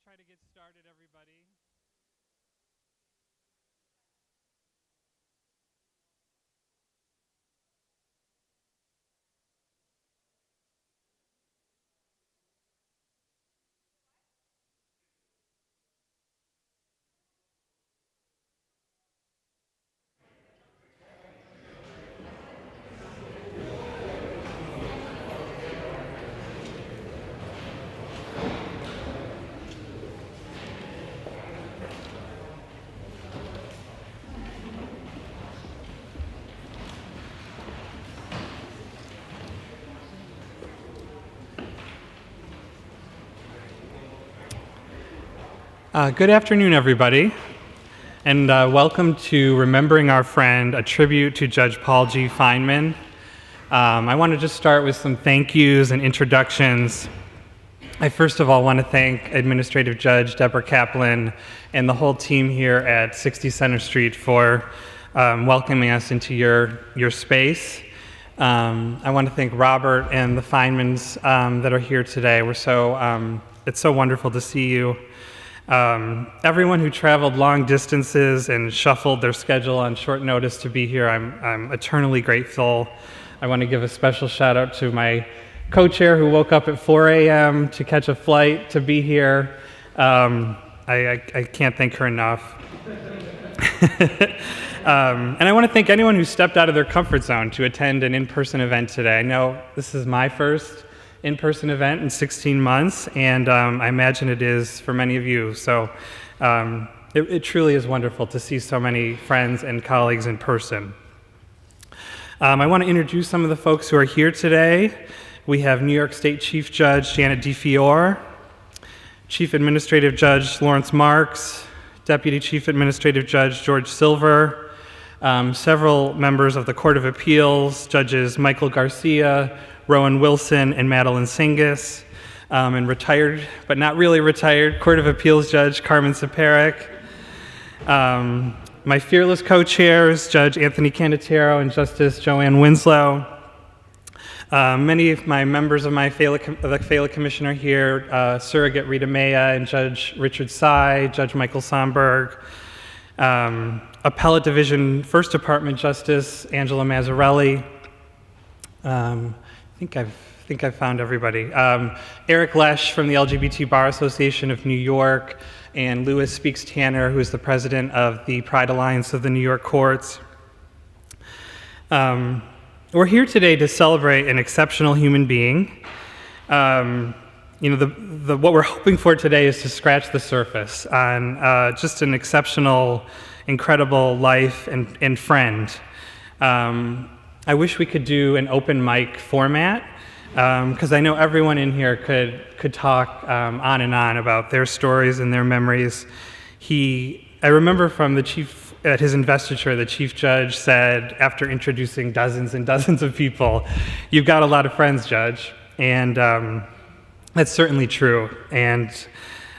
try to get started, everybody. Good afternoon, everybody, and welcome to Remembering Our Friend, a tribute to Judge Paul G. Feinman. I want to just start with some thank yous and introductions. I first of all want to thank Administrative Judge Deborah Kaplan and the whole team here at 60 Center Street for welcoming us into your space. I want to thank Robert and the Feinmans that are here today. It's so wonderful to see you. Everyone who traveled long distances and shuffled their schedule on short notice to be here, I'm eternally grateful. I want to give a special shout out to my co-chair who woke up at 4 a.m. to catch a flight to be here. I can't thank her enough. And I want to thank anyone who stepped out of their comfort zone to attend an in-person event today. I know this is my first in-person event in 16 months, and I imagine it is for many of you. So it truly is wonderful to see so many friends and colleagues in person. I want to introduce some of the folks who are here today. We have New York State Chief Judge Janet DiFiore, Chief Administrative Judge Lawrence Marks, Deputy Chief Administrative Judge George Silver, several members of the Court of Appeals, Judges Michael Garcia, Rowan Wilson, and Madeline Singas, and retired, but not really retired, Court of Appeals Judge Carmen Separek. My fearless co-chairs, Judge Anthony Cannataro and Justice Joanne Winslow. Many of my members of the Failla Commission are here, Surrogate Rita Maya and Judge Richard Sy, Judge Michael Somberg, Appellate Division First Department Justice Angela Mazzarelli. I think I've found everybody. Eric Lesh from the LGBT Bar Association of New York, and Louis Speaks Tanner, who is the president of the Pride Alliance of the New York Courts. We're here today to celebrate an exceptional human being. What we're hoping for today is to scratch the surface on just an exceptional, incredible life and friend. I wish we could do an open mic format, because I know everyone in here could talk on and on about their stories and their memories. I remember from the chief, at his investiture, the chief judge said, after introducing dozens and dozens of people, "You've got a lot of friends, Judge." And that's certainly true. And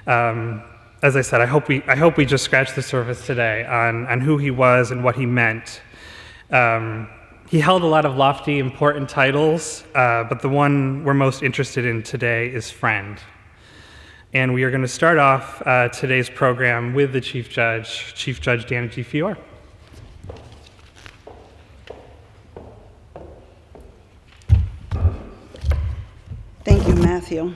as I said, I hope we just scratch the surface today on who he was and what he meant. He held a lot of lofty, important titles, but the one we're most interested in today is friend. And we are going to start off today's program with the Chief Judge Janet DiFiore. Thank you, Matthew.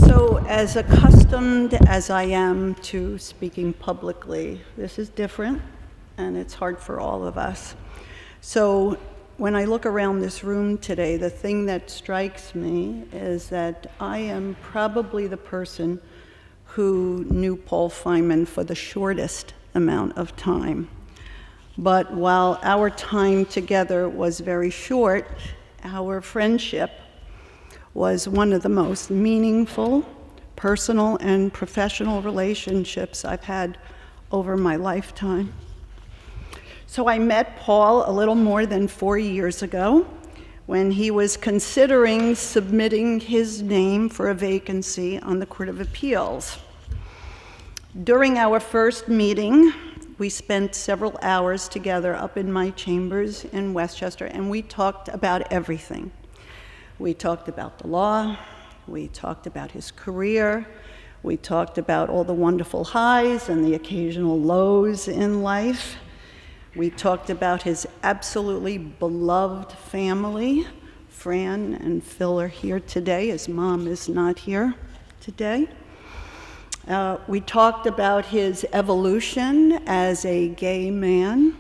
So, as accustomed as I am to speaking publicly, this is different, and it's hard for all of us. So when I look around this room today, the thing that strikes me is that I am probably the person who knew Paul Feinman for the shortest amount of time. But while our time together was very short, our friendship was one of the most meaningful, personal and professional relationships I've had over my lifetime. So I met Paul a little more than 4 years ago when he was considering submitting his name for a vacancy on the Court of Appeals. During our first meeting, we spent several hours together up in my chambers in Westchester, and we talked about everything. We talked about the law, we talked about his career, We talked about all the wonderful highs and the occasional lows in life. We talked about his absolutely beloved family. Fran and Phil are here today. His mom is not here today. We talked about his evolution as a gay man.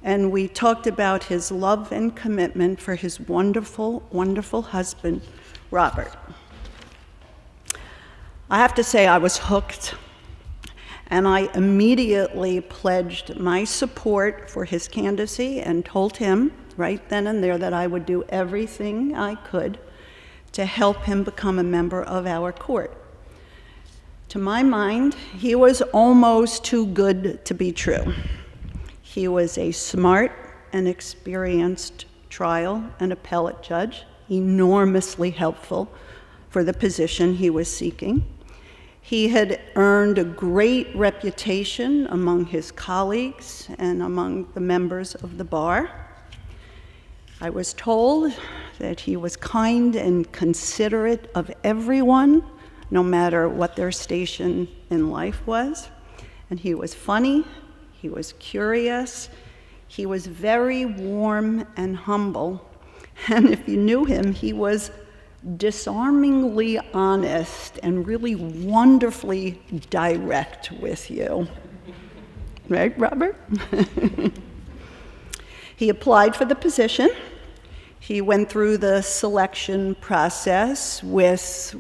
And we talked about his love and commitment for his wonderful, wonderful husband, Robert. I have to say I was hooked, and I immediately pledged my support for his candidacy and told him right then and there that I would do everything I could to help him become a member of our court. To my mind, he was almost too good to be true. He was a smart and experienced trial and appellate judge, enormously helpful for the position he was seeking. He had earned a great reputation among his colleagues and among the members of the bar. I was told that he was kind and considerate of everyone, no matter what their station in life was. And he was funny, he was curious, he was very warm and humble. And if you knew him, he was disarmingly honest and really wonderfully direct with you. Right, Robert? He applied for the position. He went through the selection process with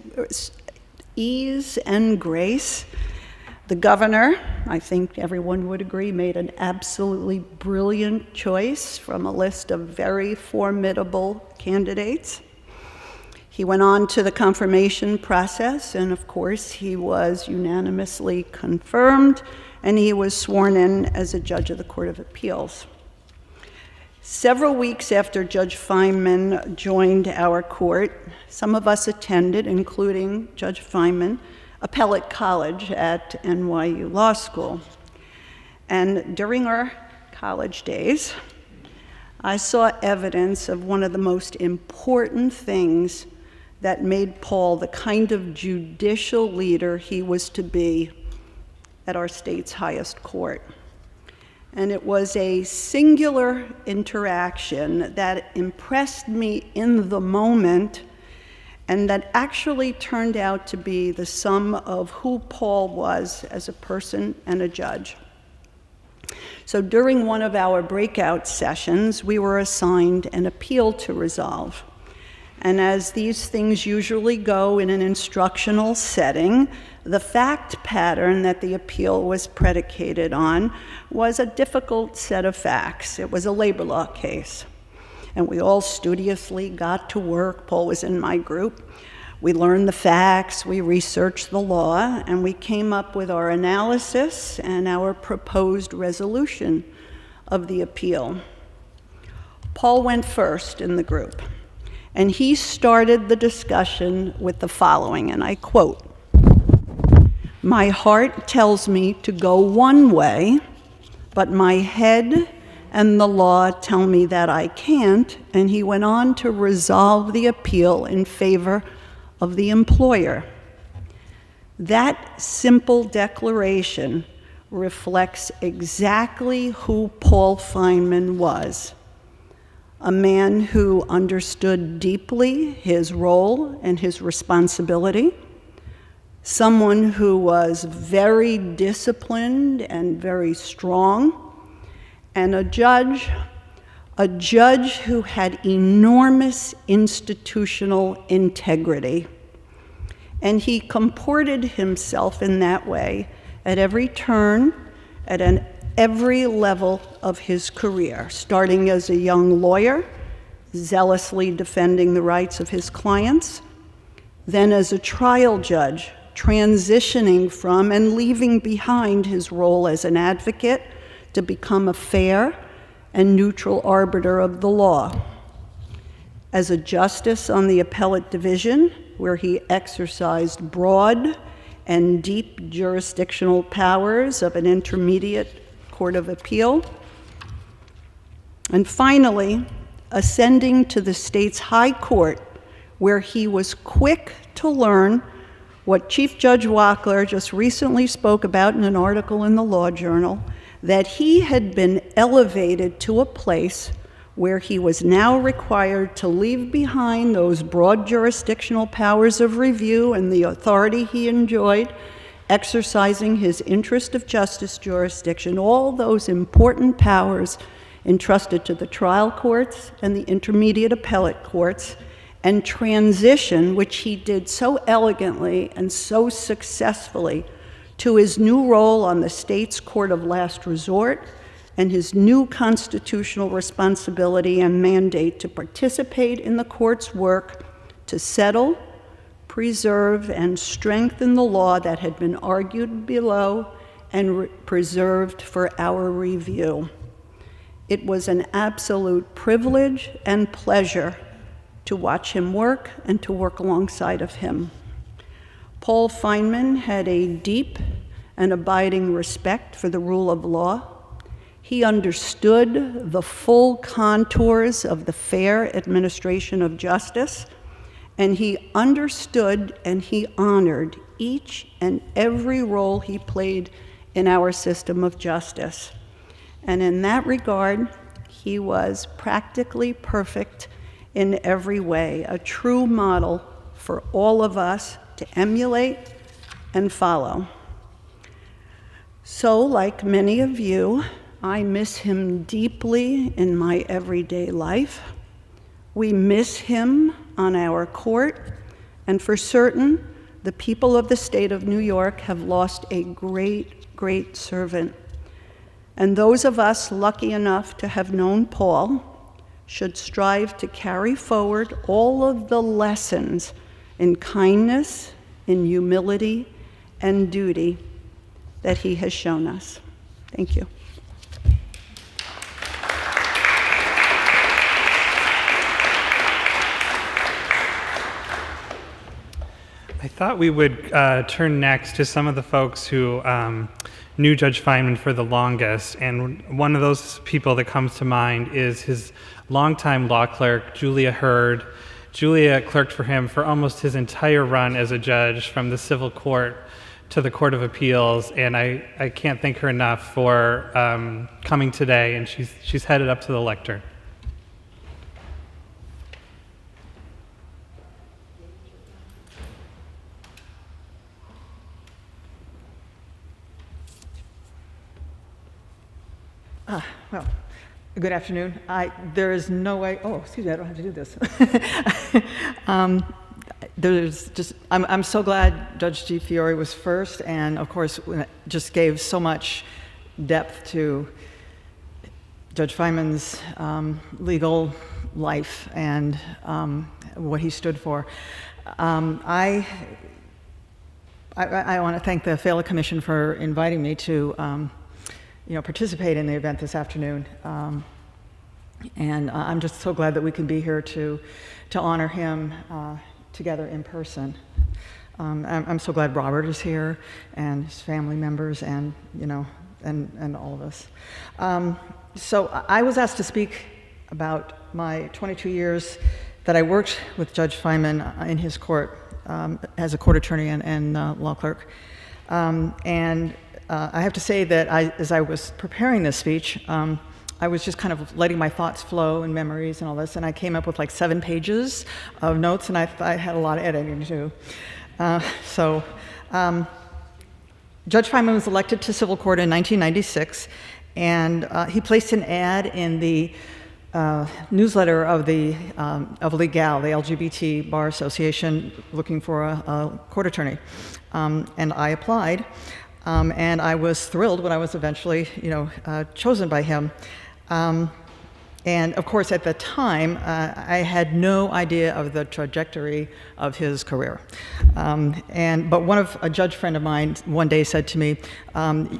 ease and grace. The governor, I think everyone would agree, made an absolutely brilliant choice from a list of very formidable candidates. He went on to the confirmation process, and of course, he was unanimously confirmed, and he was sworn in as a judge of the Court of Appeals. Several weeks after Judge Feinman joined our court, some of us attended, including Judge Feinman, Appellate College at NYU Law School. And during our college days, I saw evidence of one of the most important things that made Paul the kind of judicial leader he was to be at our state's highest court. And it was a singular interaction that impressed me in the moment and that actually turned out to be the sum of who Paul was as a person and a judge. So during one of our breakout sessions, we were assigned an appeal to resolve. And as these things usually go in an instructional setting, the fact pattern that the appeal was predicated on was a difficult set of facts. It was a labor law case. And we all studiously got to work. Paul was in my group. We learned the facts, we researched the law, and we came up with our analysis and our proposed resolution of the appeal. Paul went first in the group. And he started the discussion with the following, and I quote, "My heart tells me to go one way, but my head and the law tell me that I can't." And he went on to resolve the appeal in favor of the employer. That simple declaration reflects exactly who Paul Feinman was. A man who understood deeply his role and his responsibility, someone who was very disciplined and very strong, and a judge who had enormous institutional integrity. And he comported himself in that way at every turn, at every level of his career, starting as a young lawyer, zealously defending the rights of his clients, then as a trial judge, transitioning from and leaving behind his role as an advocate to become a fair and neutral arbiter of the law. As a justice on the Appellate Division, where he exercised broad and deep jurisdictional powers of an intermediate Court of Appeal. And finally, ascending to the state's high court, where he was quick to learn what Chief Judge Wackler just recently spoke about in an article in the Law Journal, that he had been elevated to a place where he was now required to leave behind those broad jurisdictional powers of review and the authority he enjoyed, exercising his interest of justice jurisdiction, all those important powers entrusted to the trial courts and the intermediate appellate courts, and transition, which he did so elegantly and so successfully, to his new role on the state's court of last resort and his new constitutional responsibility and mandate to participate in the court's work to settle, preserve, and strengthen the law that had been argued below and preserved for our review. It was an absolute privilege and pleasure to watch him work and to work alongside of him. Paul Feinman had a deep and abiding respect for the rule of law. He understood the full contours of the fair administration of justice, and he understood and he honored each and every role he played in our system of justice. And in that regard, he was practically perfect in every way, a true model for all of us to emulate and follow. So, like many of you, I miss him deeply in my everyday life. We miss him on our court, and for certain, the people of the state of New York have lost a great, great servant. And those of us lucky enough to have known Paul should strive to carry forward all of the lessons in kindness, in humility, and duty that he has shown us. Thank you. I thought we would turn next to some of the folks who knew Judge Feinman for the longest, and one of those people that comes to mind is his longtime law clerk, Julia Hurd. Julia clerked for him for almost his entire run as a judge, from the civil court to the Court of Appeals, and I can't thank her enough for coming today, and she's headed up to the lectern. Well, good afternoon. There is no way, oh, excuse me, I don't have to do this. I'm so glad Judge DiFiore was first, and of course, just gave so much depth to Judge Feinman's legal life and what he stood for. I want to thank the Failla Commission for inviting me to participate in the event this afternoon. And I'm just so glad that we can be here to honor him together in person. I'm so glad Robert is here and his family members and, and all of us. So I was asked to speak about my 22 years that I worked with Judge Feinman in his court as a court attorney and law clerk. I have to say that as I was preparing this speech, I was just kind of letting my thoughts flow and memories and all this, and I came up with like 7 pages of notes, and I had a lot of editing to do. Judge Feinman was elected to civil court in 1996, and he placed an ad in the newsletter of Legal, the LGBT Bar Association, looking for a court attorney, and I applied. And I was thrilled when I was eventually, chosen by him. And of course, at the time, I had no idea of the trajectory of his career. But a judge friend of mine one day said to me,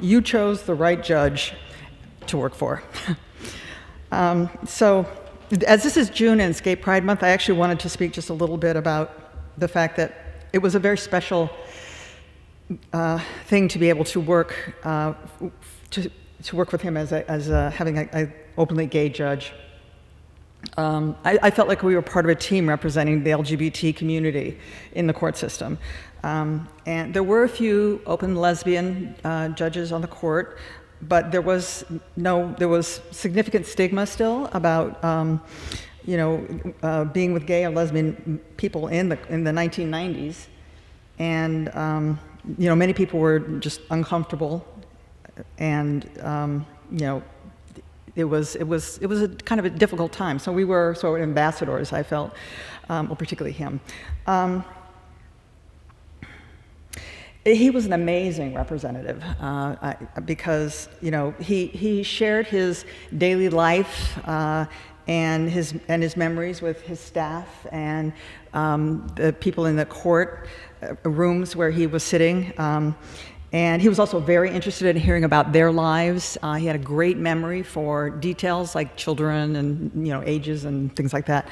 "You chose the right judge to work for." So, as this is June and it's Gay Pride Month, I actually wanted to speak just a little bit about the fact that it was a very special thing to be able to work to work with him as having an openly gay judge. I felt like we were part of a team representing the LGBT community in the court system. And there were a few open lesbian judges on the court, but there was significant stigma still about being with gay or lesbian people in the 1990s, and many people were just uncomfortable, and it was a kind of a difficult time. So we were sort of ambassadors, I felt, well, particularly him. He was an amazing representative because he shared his daily life and his memories with his staff and the people in the court rooms where he was sitting. And he was also very interested in hearing about their lives. He had a great memory for details like children and ages and things like that.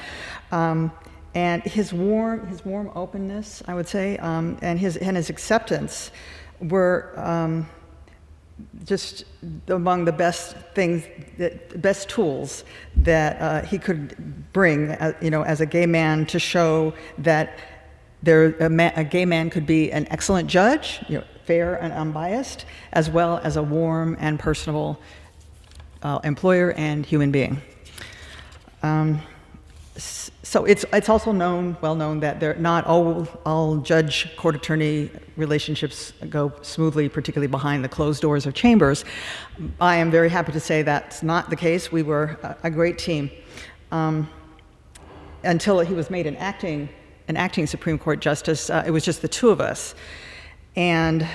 And his warm openness, I would say, and his acceptance were just among the best tools that he could bring, as a gay man, to show that a gay man could be an excellent judge, fair and unbiased, as well as a warm and personable employer and human being. So it's also well known that not all judge-court attorney relationships go smoothly, particularly behind the closed doors of chambers. I am very happy to say that's not the case. We were a great team until he was made an acting Supreme Court justice. It was just the two of us. And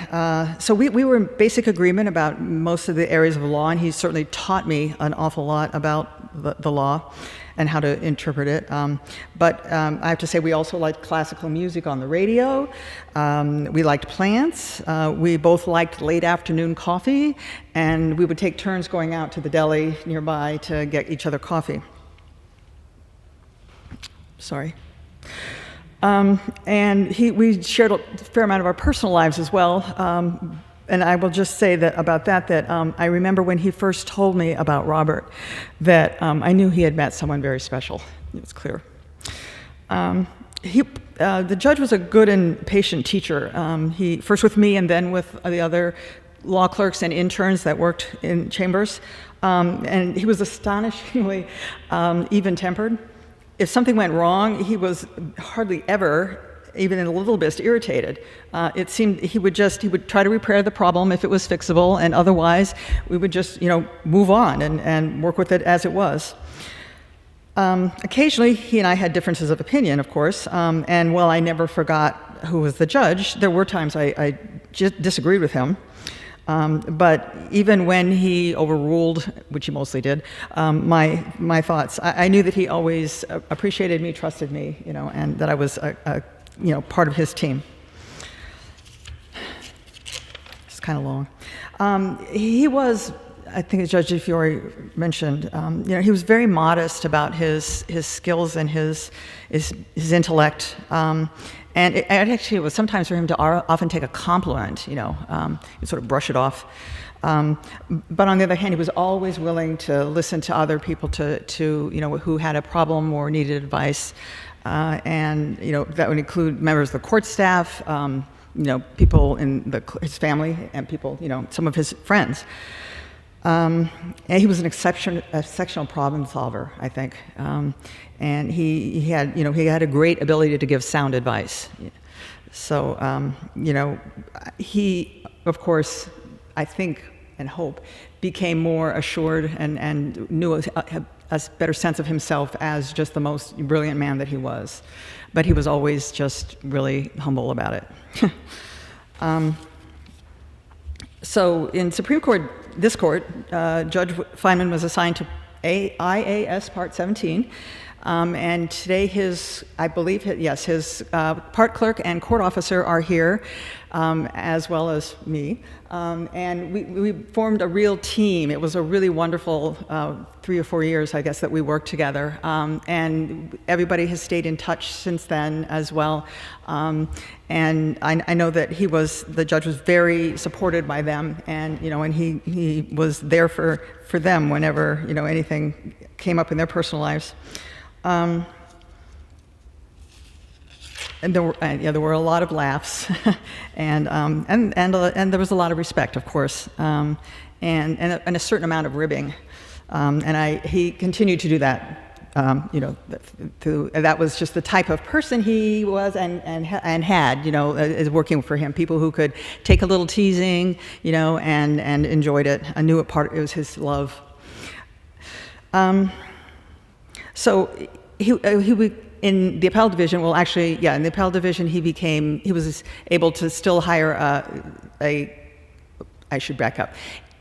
so we were in basic agreement about most of the areas of law, and he certainly taught me an awful lot about the law and how to interpret it. But I have to say, we also liked classical music on the radio. We liked plants. We both liked late afternoon coffee, and we would take turns going out to the deli nearby to get each other coffee. Sorry. And we shared a fair amount of our personal lives as well. And I will just say that I remember when he first told me about Robert, that I knew he had met someone very special. It was clear. The judge was a good and patient teacher. He first with me and then with the other law clerks and interns that worked in chambers. And he was astonishingly even-tempered. If something went wrong, he was hardly ever, even in a little bit, irritated. It seemed he would try to repair the problem if it was fixable, and otherwise we would just move on and work with it as it was. Occasionally he and I had differences of opinion, of course, and while I never forgot who was the judge, there were times I just disagreed with him. But even when he overruled, which he mostly did, my thoughts, I knew that he always appreciated me, trusted me, and that I was part of his team. It's kind of long. He was, I think as Judge DiFiore mentioned, he was very modest about his skills and his intellect. And it actually was sometimes for him to often take a compliment, he'd sort of brush it off. But on the other hand, he was always willing to listen to other people who had a problem or needed advice. And that would include members of the court staff, people in his family, and people, some of his friends. And he was an exceptional problem solver, I think. And he had a great ability to give sound advice. So, he, of course, I think and hope, became more assured and knew a better sense of himself as just the most brilliant man that he was. But he was always just really humble about it. So in Supreme Court, this court, Judge Feinman was assigned to IAS Part 17. And today his part clerk and court officer are here, as well as me. And we formed a real team. It was a really wonderful 3 or 4 years, I guess, that we worked together. And everybody has stayed in touch since then as well. And I know that the judge was very supported by them, and he was there for them whenever anything came up in their personal lives. And there were a lot of laughs, and there was a lot of respect, of course, and a certain amount of ribbing, and he continued to do that. That was just the type of person he was and had, is working for him. People who could take a little teasing, and enjoyed it. I knew it was his love. So he in the Appellate Division, in the Appellate Division, he was able to still hire I should back up.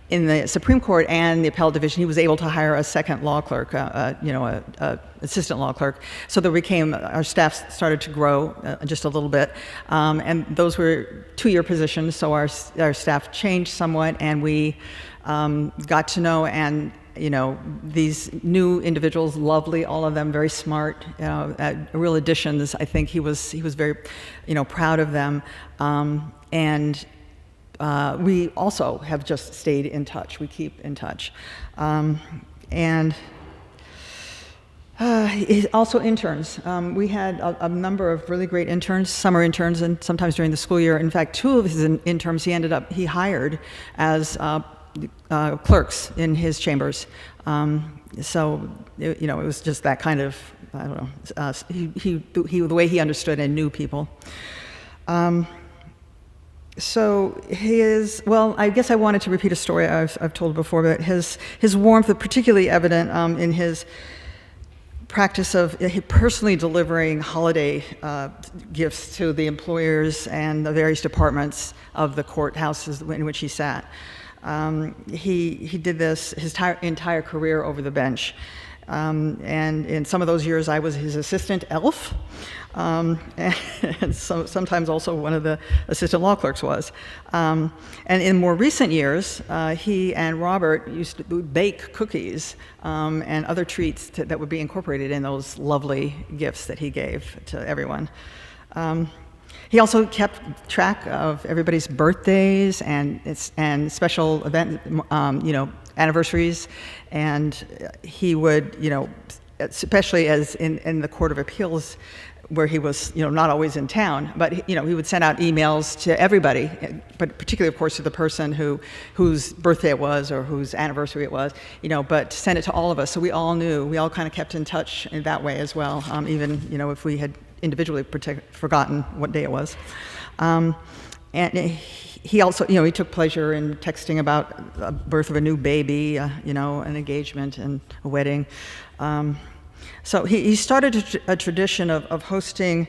In the Supreme Court and the Appellate Division, he was able to hire a second law clerk, a assistant law clerk. So our staff started to grow just a little bit, and those were 2-year positions. So our staff changed somewhat, and we got to know these new individuals, lovely, all of them, very smart, real additions. I think he was very, proud of them, and. We also have just stayed in touch. We keep in touch. And also interns. We had a number of really great interns, summer interns, and sometimes during the school year. In fact, 2 of his interns he hired as clerks in his chambers. So, it was just that kind of, I don't know, the way he understood and knew people. So I guess I wanted to repeat a story I've told before, but his warmth was particularly evident in his practice of personally delivering holiday gifts to the employers and the various departments of the courthouses in which he sat. He did this his entire career over the bench. And in some of those years, I was his assistant elf, and so sometimes also one of the assistant law clerks was. And in more recent years, he and Robert used to bake cookies and other treats that would be incorporated in those lovely gifts that he gave to everyone. He also kept track of everybody's birthdays and special event, anniversaries, and he would, especially as in the Court of Appeals, where he was, not always in town, but he would send out emails to everybody, but particularly, of course, to the person whose birthday it was or whose anniversary it was, but send it to all of us, so we all knew. We all kind of kept in touch in that way as well, even, if we had individually forgotten what day it was. And he also, he took pleasure in texting about the birth of a new baby, an engagement and a wedding. So he started a tradition of hosting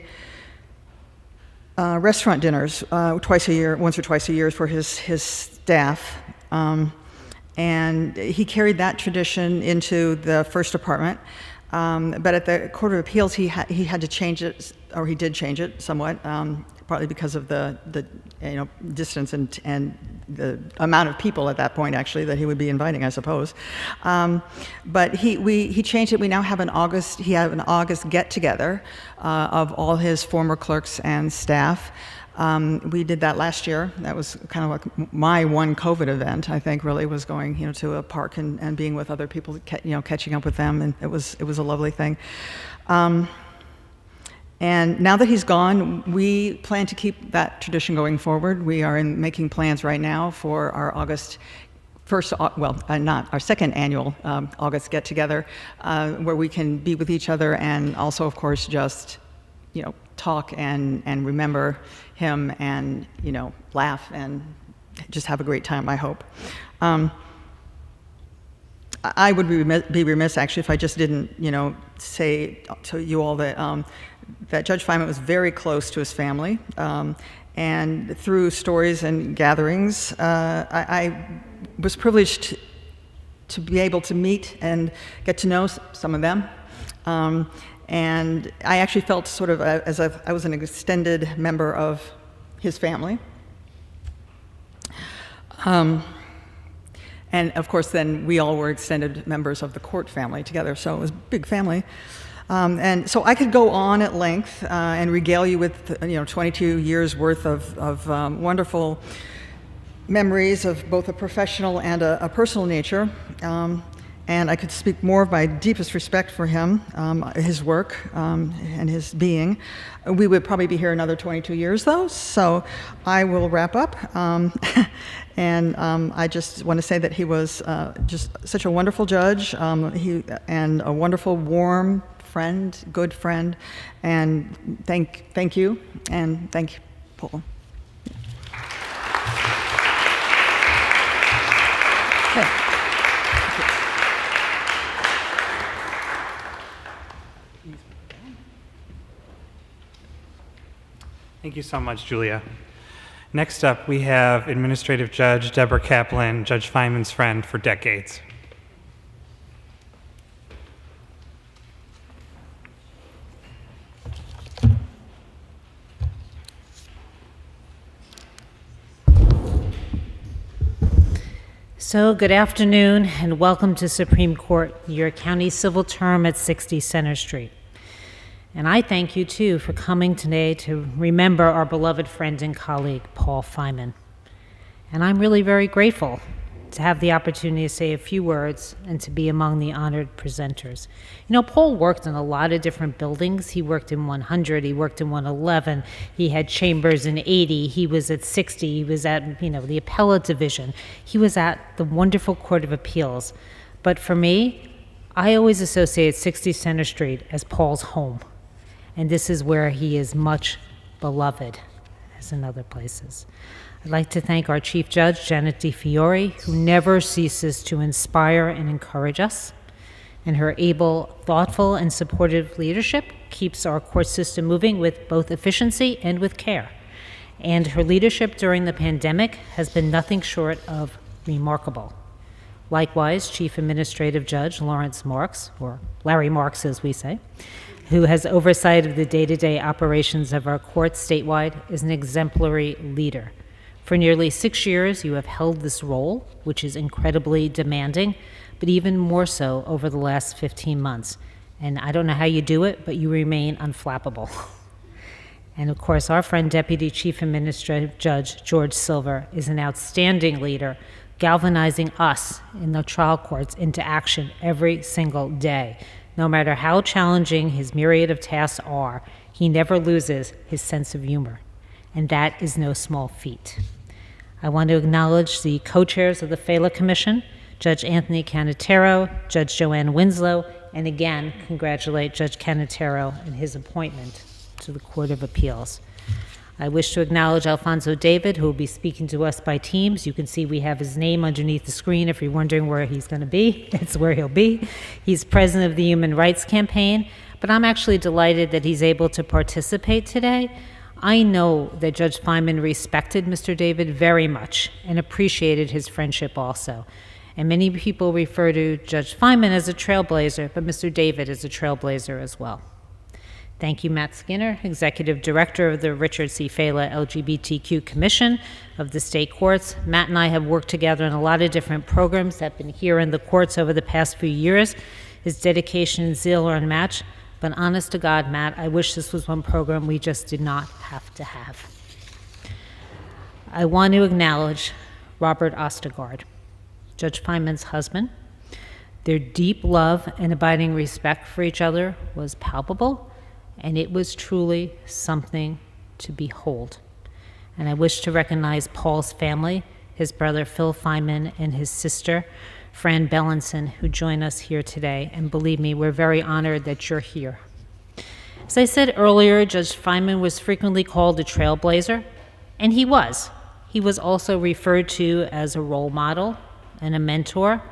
restaurant dinners once or twice a year for his staff. And he carried that tradition into the first department. But at the Court of Appeals, he had to change it, or he did change it somewhat, partly because of the distance and the amount of people at that point, actually, that he would be inviting, I suppose. But he changed it. We now have an August get-together of all his former clerks and staff. We did that last year. That was kind of like my one COVID event, I think, really, was going, to a park and being with other people, catching up with them, and it was a lovely thing. And now that he's gone, we plan to keep that tradition going forward. We are making plans right now for our not our second annual August get-together, where we can be with each other and also, of course, just talk and remember him and laugh and just have a great time, I hope. I would be remiss actually if I just didn't say to you all that Judge Feinman was very close to his family, and through stories and gatherings, I was privileged to be able to meet and get to know some of them. And I actually felt sort of as if I was an extended member of his family. And of course, then we all were extended members of the court family together, so it was a big family. And so I could go on at length and regale you with 22 years worth of wonderful memories of both a professional and a personal nature. And I could speak more of my deepest respect for him, his work, and his being. We would probably be here another 22 years, though, so I will wrap up. And I just want to say that he was just such a wonderful judge, and a wonderful, warm friend, good friend, and thank you, and thank you, Paul. Okay. Thank you so much, Julia. Next up, we have Administrative Judge Deborah Kaplan, Judge Feinman's friend for decades. So, good afternoon and welcome to Supreme Court, York County civil term at 60 Center Street. And I thank you, too, for coming today to remember our beloved friend and colleague, Paul Feinman. And I'm really very grateful to have the opportunity to say a few words and to be among the honored presenters. Paul worked in a lot of different buildings. He worked in 100, he worked in 111, he had chambers in 80, he was at 60, he was at, the Appellate Division, he was at the wonderful Court of Appeals. But for me, I always associate 60 Center Street as Paul's home. And this is where he is much beloved, as in other places. I'd like to thank our Chief Judge, Janet DiFiore, who never ceases to inspire and encourage us. And her able, thoughtful, and supportive leadership keeps our court system moving with both efficiency and with care. And her leadership during the pandemic has been nothing short of remarkable. Likewise, Chief Administrative Judge Lawrence Marks, or Larry Marks as we say, who has oversight of the day-to-day operations of our court statewide, is an exemplary leader. For nearly 6 years, you have held this role, which is incredibly demanding, but even more so over the last 15 months. And I don't know how you do it, but you remain unflappable. And of course, our friend Deputy Chief Administrative Judge George Silver is an outstanding leader, galvanizing us in the trial courts into action every single day. No matter how challenging his myriad of tasks are, he never loses his sense of humor, and that is no small feat. I want to acknowledge the co-chairs of the Failla Commission, Judge Anthony Cannataro, Judge Joanne Winslow, and again, congratulate Judge Cannataro in his appointment to the Court of Appeals. I wish to acknowledge Alfonso David, who will be speaking to us by teams. You can see we have his name underneath the screen if you're wondering where he's going to be. It's where he'll be. He's president of the Human Rights Campaign, but I'm actually delighted that he's able to participate today. I know that Judge Feinman respected Mr. David very much and appreciated his friendship also. And many people refer to Judge Feinman as a trailblazer, but Mr. David is a trailblazer as well. Thank you, Matt Skinner, Executive Director of the Richard C. Failla LGBTQ Commission of the state courts. Matt and I have worked together in a lot of different programs that have been here in the courts over the past few years. His dedication and zeal are unmatched, but honest to God, Matt, I wish this was one program we just did not have to have. I want to acknowledge Robert Ostergaard, Judge Feinman's husband. Their deep love and abiding respect for each other was palpable, and it was truly something to behold. And I wish to recognize Paul's family, his brother Phil Feinman and his sister Fran Bellinson, who join us here today. And believe me, we're very honored that you're here. As I said earlier, Judge Feinman was frequently called a trailblazer, and he was. He was also referred to as a role model and a mentor,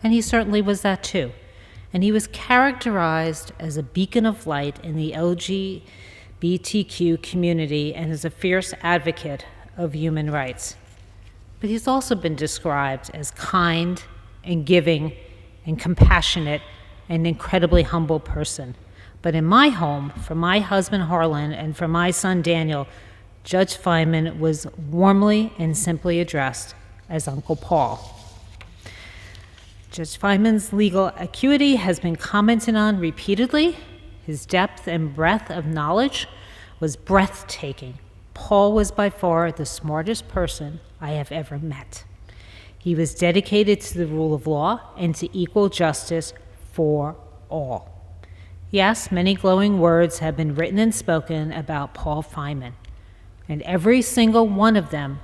and he certainly was that too. And he was characterized as a beacon of light in the LGBTQ community and as a fierce advocate of human rights. But he's also been described as kind and giving and compassionate and incredibly humble person. But in my home, for my husband Harlan and for my son Daniel, Judge Feinman was warmly and simply addressed as Uncle Paul. Judge Feinman's legal acuity has been commented on repeatedly. His depth and breadth of knowledge was breathtaking. Paul was by far the smartest person I have ever met. He was dedicated to the rule of law and to equal justice for all. Yes, many glowing words have been written and spoken about Paul Feinman, and every single one of them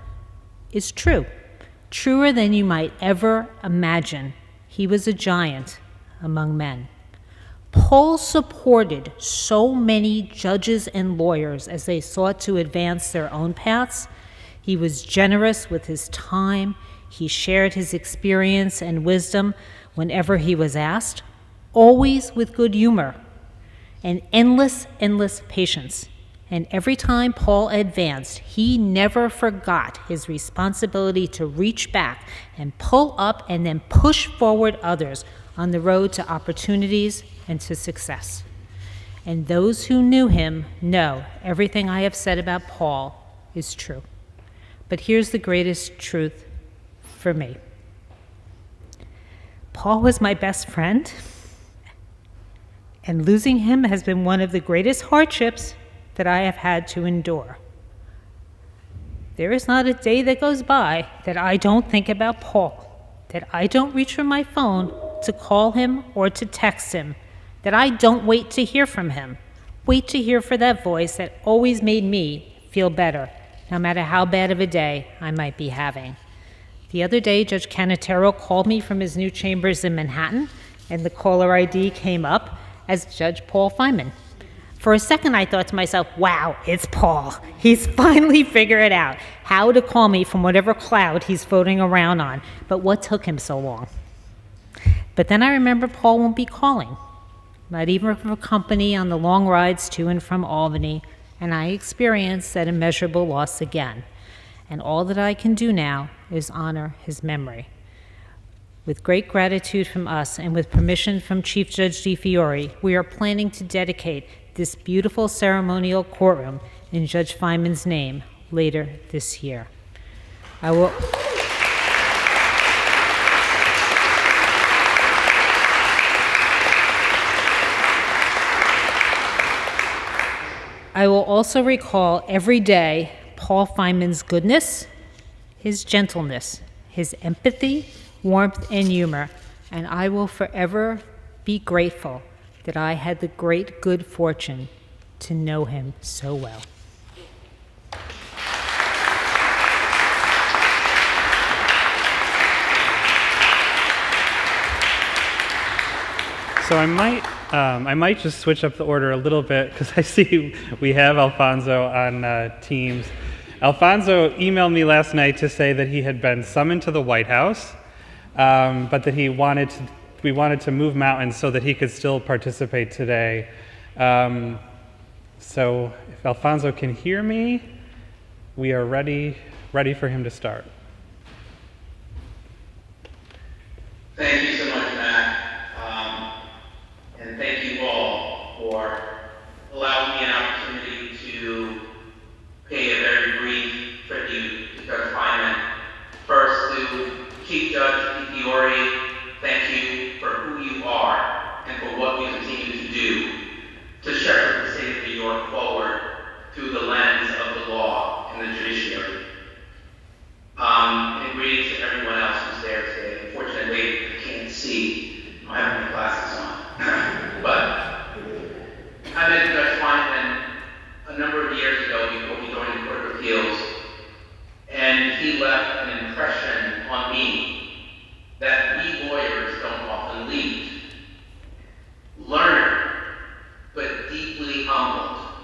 is true, truer than you might ever imagine. He was a giant among men. Paul supported so many judges and lawyers as they sought to advance their own paths. He was generous with his time. He shared his experience and wisdom whenever he was asked, always with good humor and endless patience. And every time Paul advanced, he never forgot his responsibility to reach back and pull up and then push forward others on the road to opportunities and to success. And those who knew him know everything I have said about Paul is true. But here's the greatest truth for me. Paul was my best friend, and losing him has been one of the greatest hardships that I have had to endure. There is not a day that goes by that I don't think about Paul, that I don't reach for my phone to call him or to text him, that I don't wait to hear from him, wait to hear for that voice that always made me feel better, no matter how bad of a day I might be having. The other day, Judge Cannataro called me from his new chambers in Manhattan, and the caller ID came up as Judge Paul Feinman. For a second, I thought to myself, wow, it's Paul. He's finally figured it out how to call me from whatever cloud he's floating around on. But what took him so long? But then I remember Paul won't be calling, not even for company on the long rides to and from Albany, and I experienced that immeasurable loss again. And all that I can do now is honor his memory. With great gratitude from us and with permission from Chief Judge DiFiore, we are planning to dedicate this beautiful ceremonial courtroom in Judge Feinman's name later this year. I will also recall every day Paul Feinman's goodness, his gentleness, his empathy, warmth, and humor, and I will forever be grateful that I had the great good fortune to know him so well. So I might just switch up the order a little bit because I see we have Alfonso on Teams. Alfonso emailed me last night to say that he had been summoned to the White House, but that we wanted to move mountains so that he could still participate today. So if Alfonso can hear me, we are ready for him to start. Thank you so much, Matt. And thank you all for allowing me an opportunity to pay a very brief tribute to Judge Feinman. First, to Chief Judge DiFiore, thank you for who you are and for what you continue to do to shepherd the state of New York forward through the lens of the law and the judiciary. And greetings to everyone else who's there today. Unfortunately, I can't see. I have my glasses on. But I met Judge Feinman a number of years ago before he joined the Court of Appeals, and he left an impression on me that we lawyers don't often leave. Learned, but deeply humbled.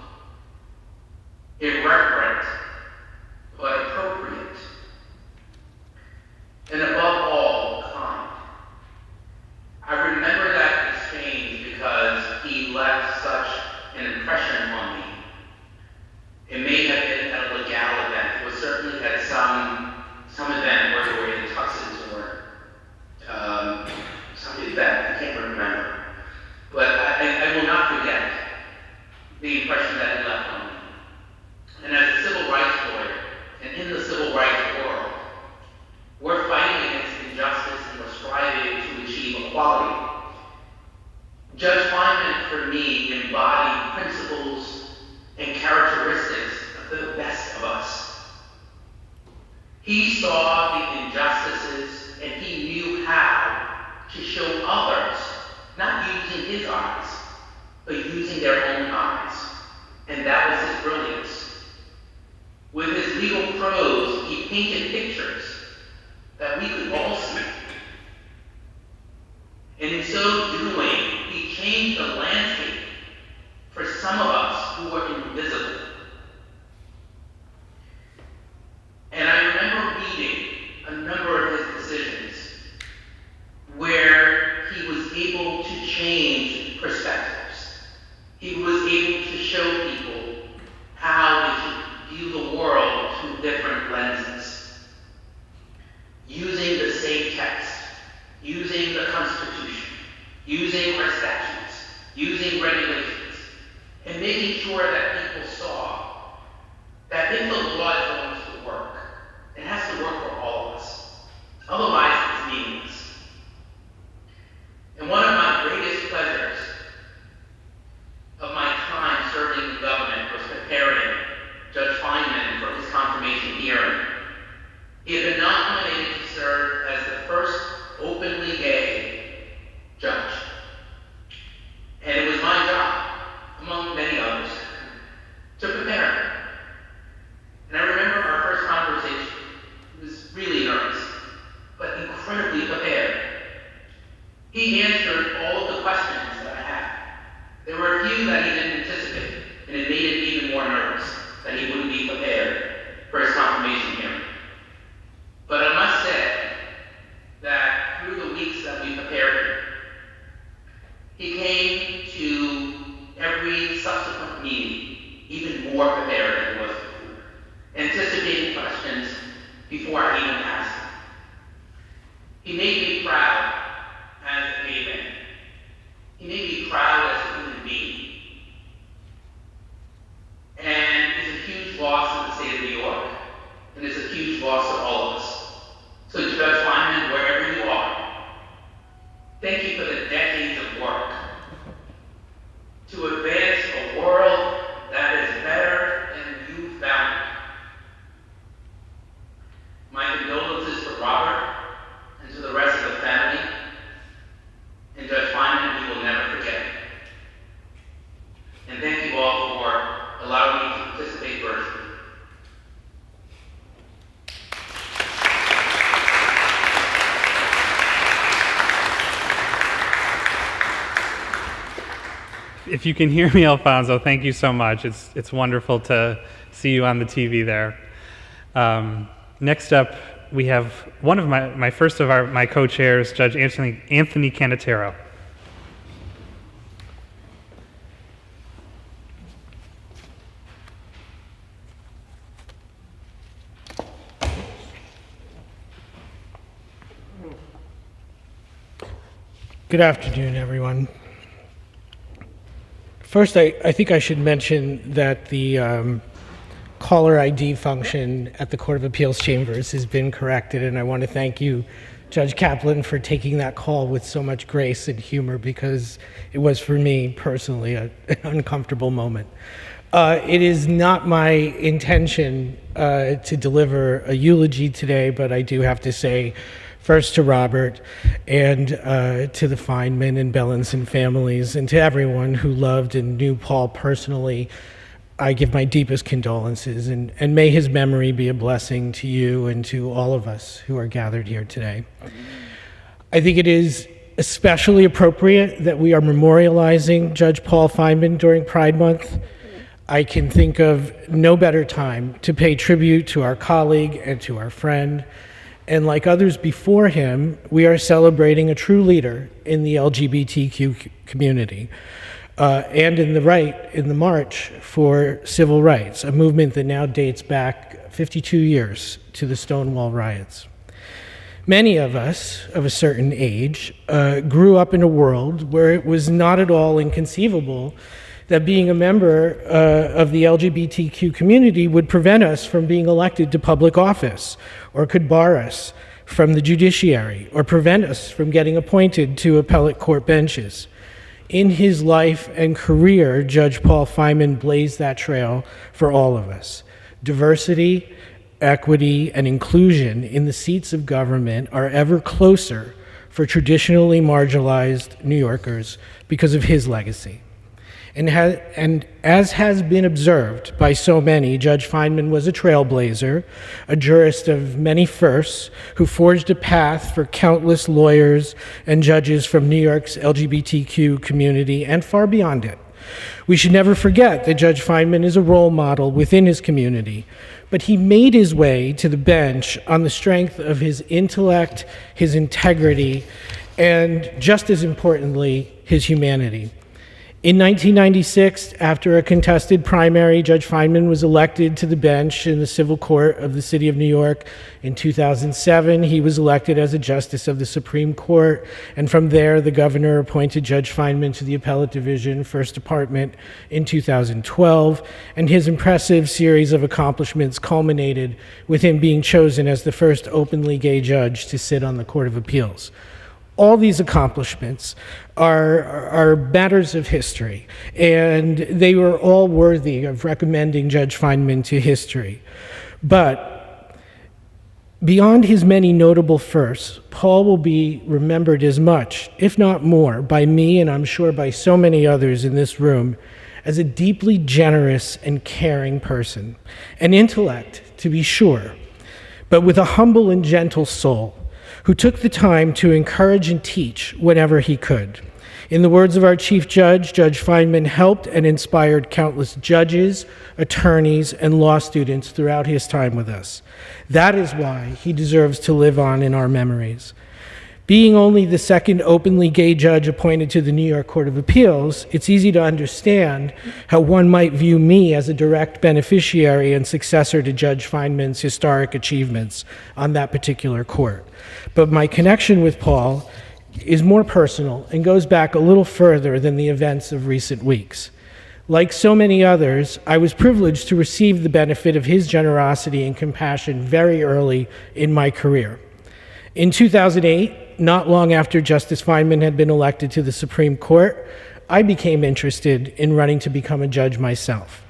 He saw the injustices and he knew how to show others, not using his eyes, but using their own eyes. And that was his brilliance. With his legal prose, he painted pictures that we could all see. And in so doing, he changed the landscape for some of us who were invisible. And I remember reading a number of his decisions where he was able to change perspectives. He was able to show people how they should view the world through different lenses, using the same text, using the Constitution, using our statutes, using regulations, and making sure that people saw that if the law is going to work, it has to work for all of us. Otherwise, it's meaningless. And one of my greatest pleasures of my time serving in government was preparing Judge Feinman for his confirmation hearing. He had been nominated to serve as the first openly gay judge. And it was my job, among many others, to prepare him. And I remember our first conversation. He was really nervous, but incredibly prepared. He answered all of the questions that I had. There were a few that he didn't anticipate, and it made him even more nervous that he wouldn't be prepared for his confirmation hearing. But I must say that through the weeks that we prepared him, he came to every subsequent meeting even more prepared than he was before, anticipating questions before I even asked him. He made me proud as a gay man. He made me proud as a human being. And it's a huge loss to the state of New York, and it's a huge loss to all of us. So Judge Feinman, wherever you are, thank you for the decades of work to advance a world that is better than you found it. My condolences to Robert and to the rest of the family. And Judge Feinman, we will never forget. And thank you all for allowing me to participate virtually. If you can hear me, Alfonso, thank you so much. It's wonderful to see you on the TV there. Next up, we have one of my first of my co-chairs, Judge Anthony Cannataro. Good afternoon, everyone. First, I think I should mention that the caller ID function at the Court of Appeals chambers has been corrected, and I want to thank you, Judge Kaplan, for taking that call with so much grace and humor, because it was, for me personally, an uncomfortable moment. It is not my intention to deliver a eulogy today, but I do have to say, first to Robert and to the Feinman and Bellinson families and to everyone who loved and knew Paul personally, I give my deepest condolences, and may his memory be a blessing to you and to all of us who are gathered here today. I think it is especially appropriate that we are memorializing Judge Paul Feinman during Pride Month. I can think of no better time to pay tribute to our colleague and to our friend. And like others before him, we are celebrating a true leader in the LGBTQ community and in the march for civil rights, a movement that now dates back 52 years to the Stonewall riots. Many of us of a certain age grew up in a world where it was not at all inconceivable that being a member of the LGBTQ community would prevent us from being elected to public office, or could bar us from the judiciary, or prevent us from getting appointed to appellate court benches. In his life and career, Judge Paul Feinman blazed that trail for all of us. Diversity equity, and inclusion in the seats of government are ever closer for traditionally marginalized New Yorkers because of his legacy. And as has been observed by so many, Judge Feinman was a trailblazer, a jurist of many firsts, who forged a path for countless lawyers and judges from New York's LGBTQ community and far beyond it. We should never forget that Judge Feinman is a role model within his community, but he made his way to the bench on the strength of his intellect, his integrity, and just as importantly, his humanity. In 1996, after a contested primary, Judge Feinman was elected to the bench in the Civil Court of the City of New York. In 2007, he was elected as a Justice of the Supreme Court, and from there, the governor appointed Judge Feinman to the Appellate Division, First Department, in 2012, and his impressive series of accomplishments culminated with him being chosen as the first openly gay judge to sit on the Court of Appeals. All these accomplishments are matters of history, and they were all worthy of recommending Judge Feinman to history. But beyond his many notable firsts, Paul will be remembered as much, if not more, by me and I'm sure by so many others in this room, as a deeply generous and caring person, an intellect, to be sure, but with a humble and gentle soul, who took the time to encourage and teach whenever he could. In the words of our Chief Judge, Judge Feinman helped and inspired countless judges, attorneys, and law students throughout his time with us. That is why he deserves to live on in our memories. Being only the second openly gay judge appointed to the New York Court of Appeals, it's easy to understand how one might view me as a direct beneficiary and successor to Judge Feinman's historic achievements on that particular court. But my connection with Paul is more personal and goes back a little further than the events of recent weeks. Like so many others, I was privileged to receive the benefit of his generosity and compassion very early in my career. In 2008, not long after Justice Feinman had been elected to the Supreme Court, I became interested in running to become a judge myself.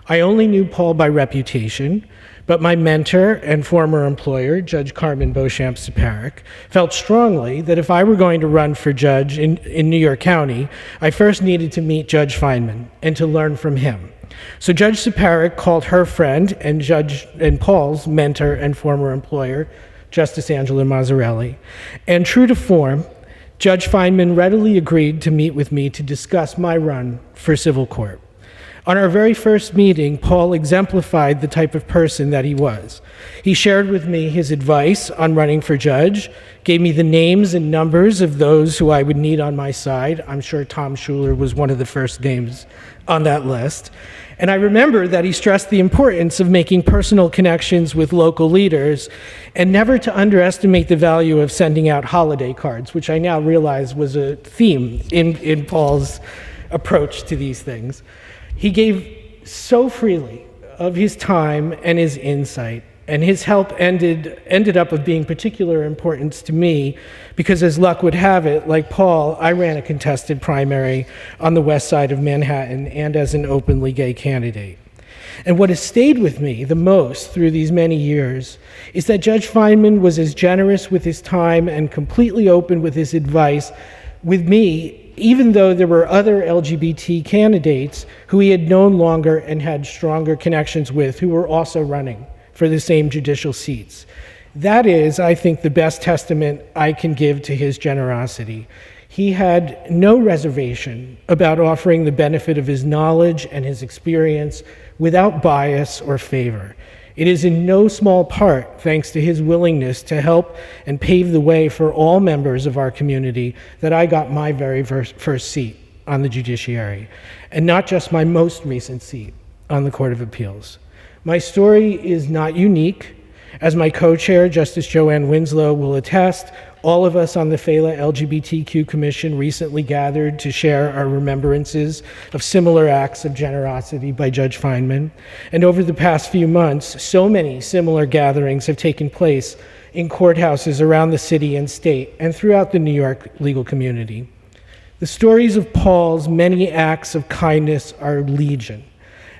I only knew Paul by reputation, but my mentor and former employer, Judge Carmen Beauchamp-Saparic, felt strongly that if I were going to run for judge in New York County, I first needed to meet Judge Feinman and to learn from him. So Judge Saparic called her friend and Paul's mentor and former employer, Justice Angela Mazzarelli, and true to form, Judge Feinman readily agreed to meet with me to discuss my run for civil court. On our very first meeting, Paul exemplified the type of person that he was. He shared with me his advice on running for judge, gave me the names and numbers of those who I would need on my side. I'm sure Tom Schuler was one of the first names on that list. And I remember that he stressed the importance of making personal connections with local leaders and never to underestimate the value of sending out holiday cards, which I now realize was a theme in Paul's approach to these things. He gave so freely of his time and his insight, and his help ended up of being particular importance to me because, as luck would have it, like Paul, I ran a contested primary on the west side of Manhattan and as an openly gay candidate. And what has stayed with me the most through these many years is that Judge Feinman was as generous with his time and completely open with his advice with me, even though there were other LGBT candidates who he had known longer and had stronger connections with who were also running for the same judicial seats. That is, I think, the best testament I can give to his generosity. He had no reservation about offering the benefit of his knowledge and his experience without bias or favor. It is in no small part thanks to his willingness to help and pave the way for all members of our community that I got my very first seat on the judiciary, and not just my most recent seat on the Court of Appeals. My story is not unique. As my co-chair, Justice Joanne Winslow, will attest, all of us on the Failla LGBTQ Commission recently gathered to share our remembrances of similar acts of generosity by Judge Feinman. And over the past few months, so many similar gatherings have taken place in courthouses around the city and state and throughout the New York legal community. The stories of Paul's many acts of kindness are legion.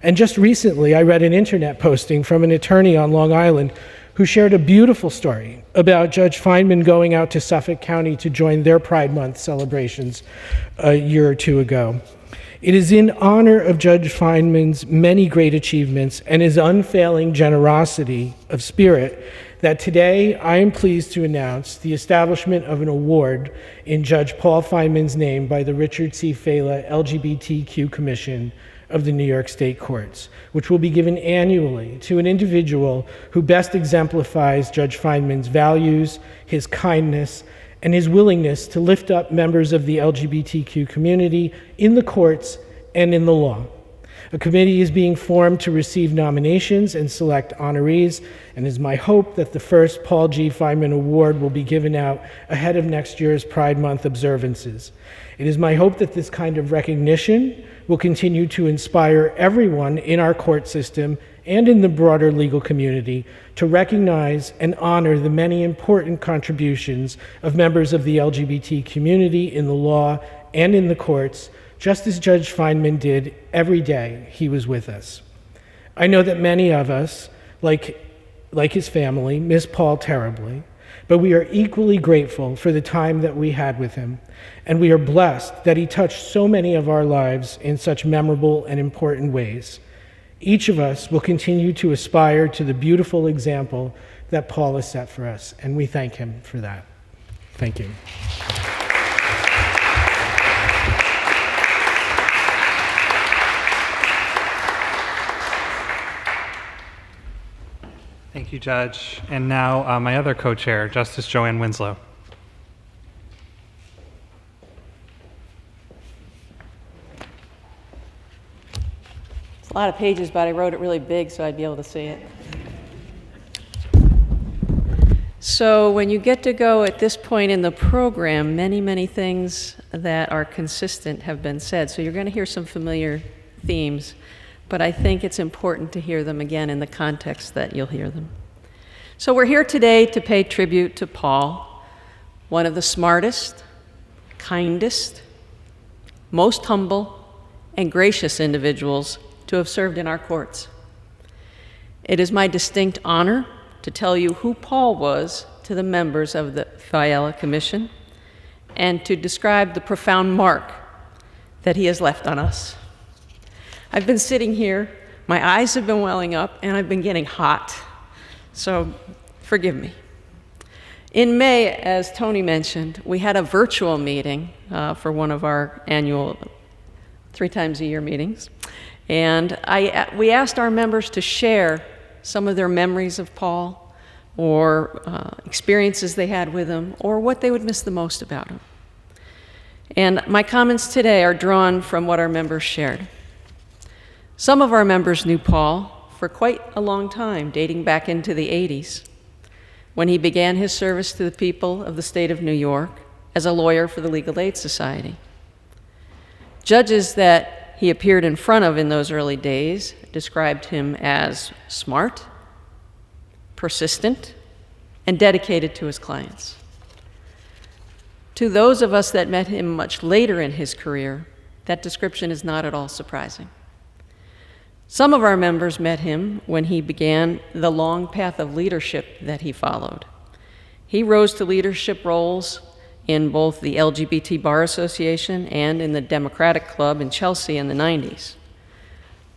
And just recently, I read an internet posting from an attorney on Long Island who shared a beautiful story about Judge Feinman going out to Suffolk County to join their Pride Month celebrations a year or two ago. It is in honor of Judge Feinman's many great achievements and his unfailing generosity of spirit that today I am pleased to announce the establishment of an award in Judge Paul Feinman's name by the Richard C. Failla LGBTQ Commission of the New York State Courts, which will be given annually to an individual who best exemplifies Judge Feinman's values, his kindness, and his willingness to lift up members of the LGBTQ community in the courts and in the law. A committee is being formed to receive nominations and select honorees, and it is my hope that the first Paul G. Feinman Award will be given out ahead of next year's Pride Month observances. It is my hope that this kind of recognition will continue to inspire everyone in our court system and in the broader legal community to recognize and honor the many important contributions of members of the LGBT community in the law and in the courts, just as Judge Feinman did every day he was with us. I know that many of us, like his family, miss Paul terribly, but we are equally grateful for the time that we had with him, and we are blessed that he touched so many of our lives in such memorable and important ways. Each of us will continue to aspire to the beautiful example that Paul has set for us, and we thank him for that. Thank you. Thank you, Judge. And now my other co-chair, Justice Joanne Winslow. It's a lot of pages, but I wrote it really big so I'd be able to see it. So when you get to go at this point in the program, many, many things that are consistent have been said. So you're going to hear some familiar themes, but I think it's important to hear them again in the context that you'll hear them. So we're here today to pay tribute to Paul, one of the smartest, kindest, most humble, and gracious individuals to have served in our courts. It is my distinct honor to tell you who Paul was to the members of the Failla Commission and to describe the profound mark that he has left on us. I've been sitting here, my eyes have been welling up, and I've been getting hot, so forgive me. In May, as Tony mentioned, we had a virtual meeting for one of our annual 3 times a year meetings, and we asked our members to share some of their memories of Paul or experiences they had with him or what they would miss the most about him. And my comments today are drawn from what our members shared. Some of our members knew Paul for quite a long time, dating back into the 80s, when he began his service to the people of the state of New York as a lawyer for the Legal Aid Society. Judges that he appeared in front of in those early days described him as smart, persistent, and dedicated to his clients. To those of us that met him much later in his career, that description is not at all surprising. Some of our members met him when he began the long path of leadership that he followed. He rose to leadership roles in both the LGBT Bar Association and in the Democratic Club in Chelsea in the 90s.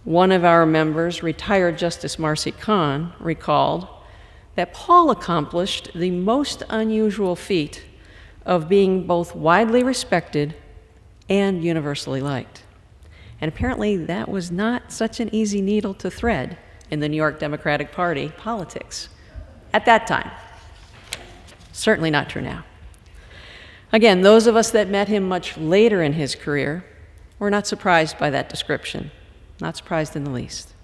One of our members, retired Justice Marcy Khan, recalled that Paul accomplished the most unusual feat of being both widely respected and universally liked. And apparently that was not such an easy needle to thread in the New York Democratic Party politics at that time. Certainly not true now. Again, those of us that met him much later in his career were not surprised by that description, not surprised in the least.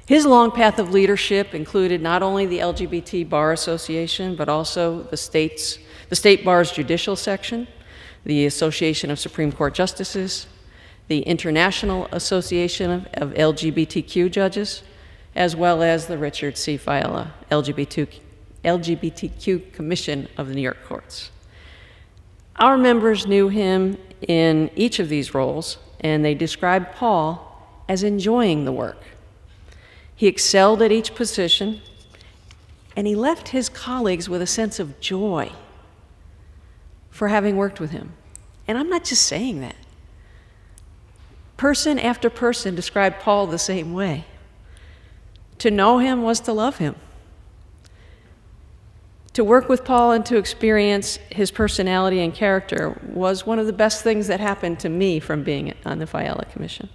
His long path of leadership included not only the LGBT Bar Association, but also the State Bar's Judicial Section, the Association of Supreme Court Justices, the International Association of LGBTQ Judges, as well as the Richard C. Failla LGBTQ Commission of the New York Courts. Our members knew him in each of these roles, and they described Paul as enjoying the work. He excelled at each position, and he left his colleagues with a sense of joy for having worked with him. And I'm not just saying that. Person after person described Paul the same way. To know him was to love him. To work with Paul and to experience his personality and character was one of the best things that happened to me from being on the Failla Commission.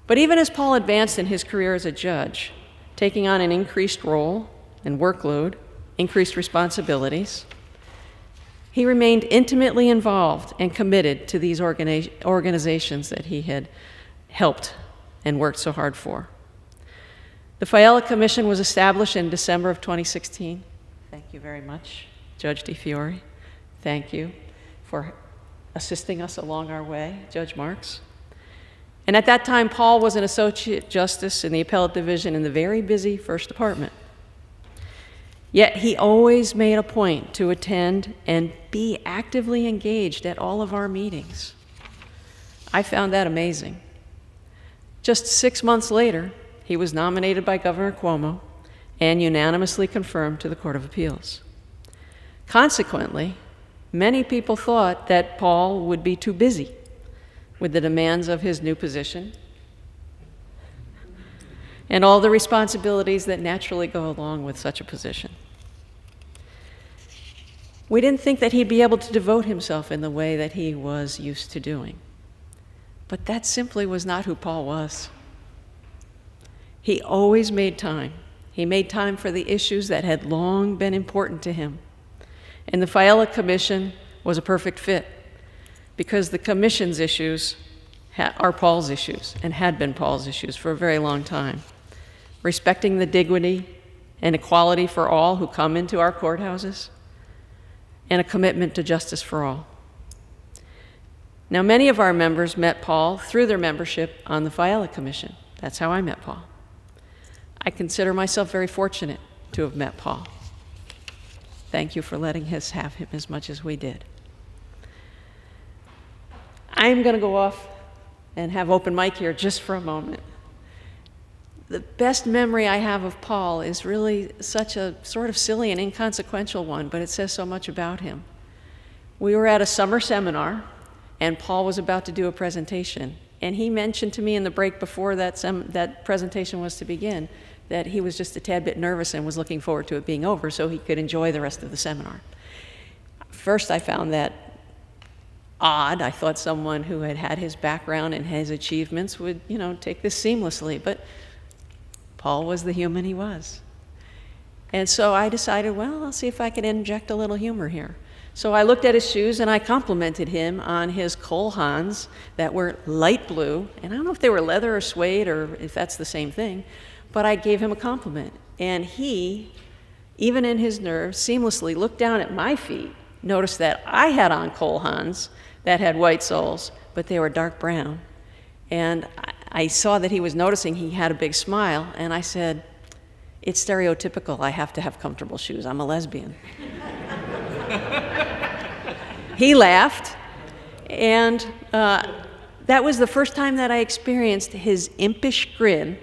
But even as Paul advanced in his career as a judge, taking on an increased role and workload, increased responsibilities, he remained intimately involved and committed to these organizations that he had helped and worked so hard for. The Failla Commission was established in December of 2016. Thank you very much, Judge DiFiore. Thank you for assisting us along our way, Judge Marks. And at that time, Paul was an associate justice in the Appellate Division in the very busy First Department. Yet he always made a point to attend and be actively engaged at all of our meetings. I found that amazing. Just 6 months later, he was nominated by Governor Cuomo and unanimously confirmed to the Court of Appeals. Consequently, many people thought that Paul would be too busy with the demands of his new position and all the responsibilities that naturally go along with such a position. We didn't think that he'd be able to devote himself in the way that he was used to doing. But that simply was not who Paul was. He always made time. He made time for the issues that had long been important to him. And the Failla Commission was a perfect fit because the Commission's issues are Paul's issues and had been Paul's issues for a very long time. Respecting the dignity and equality for all who come into our courthouses, and a commitment to justice for all. Now, many of our members met Paul through their membership on the Failla Commission. That's how I met Paul. I consider myself very fortunate to have met Paul. Thank you for letting us have him as much as we did. I'm going to go off and have open mic here just for a moment. The best memory I have of Paul is really such a sort of silly and inconsequential one, but it says so much about him. We were at a summer seminar, and Paul was about to do a presentation. And he mentioned to me in the break before that presentation was to begin that he was just a tad bit nervous and was looking forward to it being over so he could enjoy the rest of the seminar. First, I found that odd. I thought someone who had had his background and his achievements would, take this seamlessly. But Paul was the human he was. And so I decided, well, I'll see if I can inject a little humor here. So I looked at his shoes and I complimented him on his Cole Haans that were light blue. And I don't know if they were leather or suede or if that's the same thing, but I gave him a compliment. And he, even in his nerves, seamlessly looked down at my feet, noticed that I had on Cole Haans that had white soles, but they were dark brown. And I saw that he was noticing he had a big smile, and I said, it's stereotypical, I have to have comfortable shoes, I'm a lesbian. He laughed, and that was the first time that I experienced his impish grin.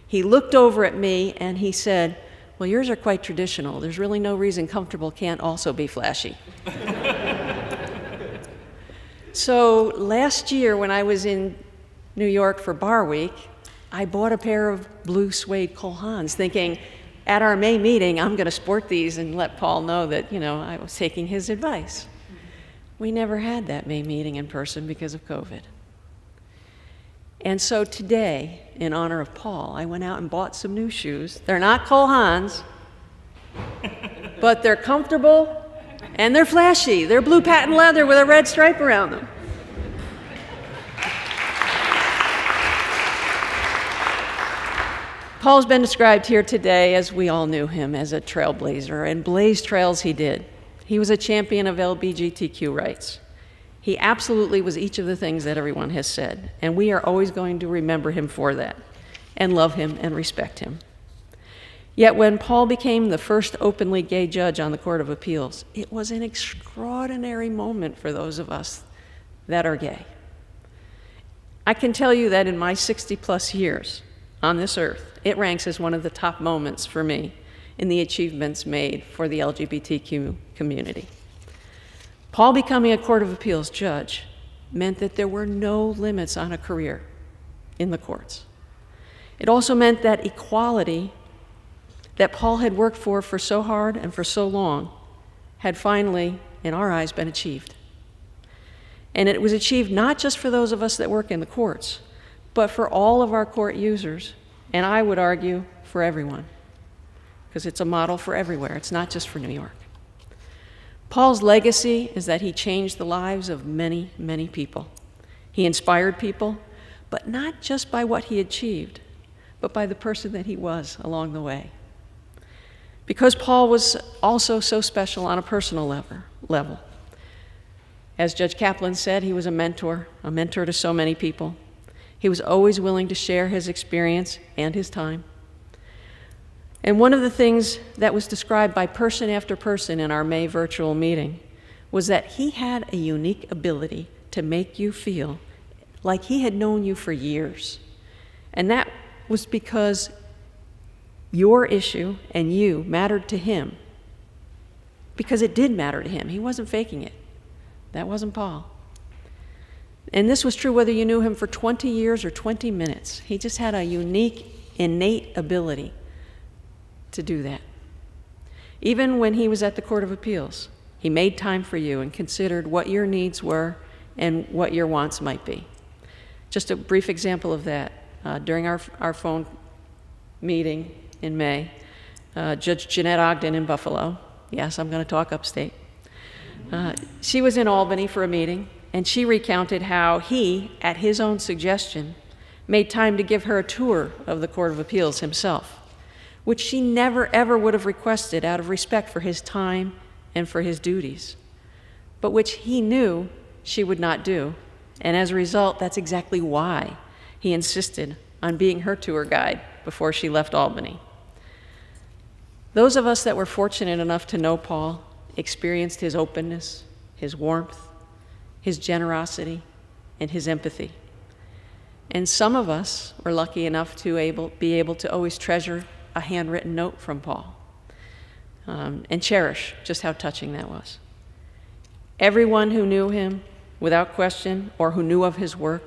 He looked over at me and he said, well, yours are quite traditional. There's really no reason comfortable can't also be flashy. So last year when I was in New York for Bar Week, I bought a pair of blue suede Cole Haans, thinking at our May meeting, I'm going to sport these and let Paul know that, I was taking his advice. We never had that May meeting in person because of COVID. And so today, in honor of Paul, I went out and bought some new shoes. They're not Cole Haans, but they're comfortable and they're flashy. They're blue patent leather with a red stripe around them. Paul's been described here today as we all knew him, as a trailblazer, and blazed trails he did. He was a champion of LGBTQ rights. He absolutely was each of the things that everyone has said, and we are always going to remember him for that, and love him and respect him. Yet when Paul became the first openly gay judge on the Court of Appeals, it was an extraordinary moment for those of us that are gay. I can tell you that in my 60-plus years on this earth, it ranks as one of the top moments for me in the achievements made for the LGBTQ community. Paul becoming a Court of Appeals judge meant that there were no limits on a career in the courts. It also meant that equality that Paul had worked for so hard and for so long had finally, in our eyes, been achieved. And it was achieved not just for those of us that work in the courts, but for all of our court users, and I would argue for everyone, because it's a model for everywhere. It's not just for New York. Paul's legacy is that he changed the lives of many, many people. He inspired people, but not just by what he achieved, but by the person that he was along the way. Because Paul was also so special on a personal level. As Judge Kaplan said, he was a mentor to so many people. He was always willing to share his experience and his time. And one of the things that was described by person after person in our May virtual meeting was that he had a unique ability to make you feel like he had known you for years. And that was because your issue and you mattered to him. Because it did matter to him. He wasn't faking it. That wasn't Paul. And this was true whether you knew him for 20 years or 20 minutes. He just had a unique, innate ability to do that. Even when he was at the Court of Appeals, he made time for you and considered what your needs were and what your wants might be. Just a brief example of that. During our phone meeting in May, Judge Jeanette Ogden in Buffalo, yes, I'm going to talk upstate, she was in Albany for a meeting, and she recounted how he, at his own suggestion, made time to give her a tour of the Court of Appeals himself, which she never, ever would have requested out of respect for his time and for his duties, but which he knew she would not do. And as a result, that's exactly why he insisted on being her tour guide before she left Albany. Those of us that were fortunate enough to know Paul experienced his openness, his warmth, his generosity, and his empathy. And some of us were lucky enough to be able to always treasure a handwritten note from Paul and cherish just how touching that was. Everyone who knew him, without question, or who knew of his work,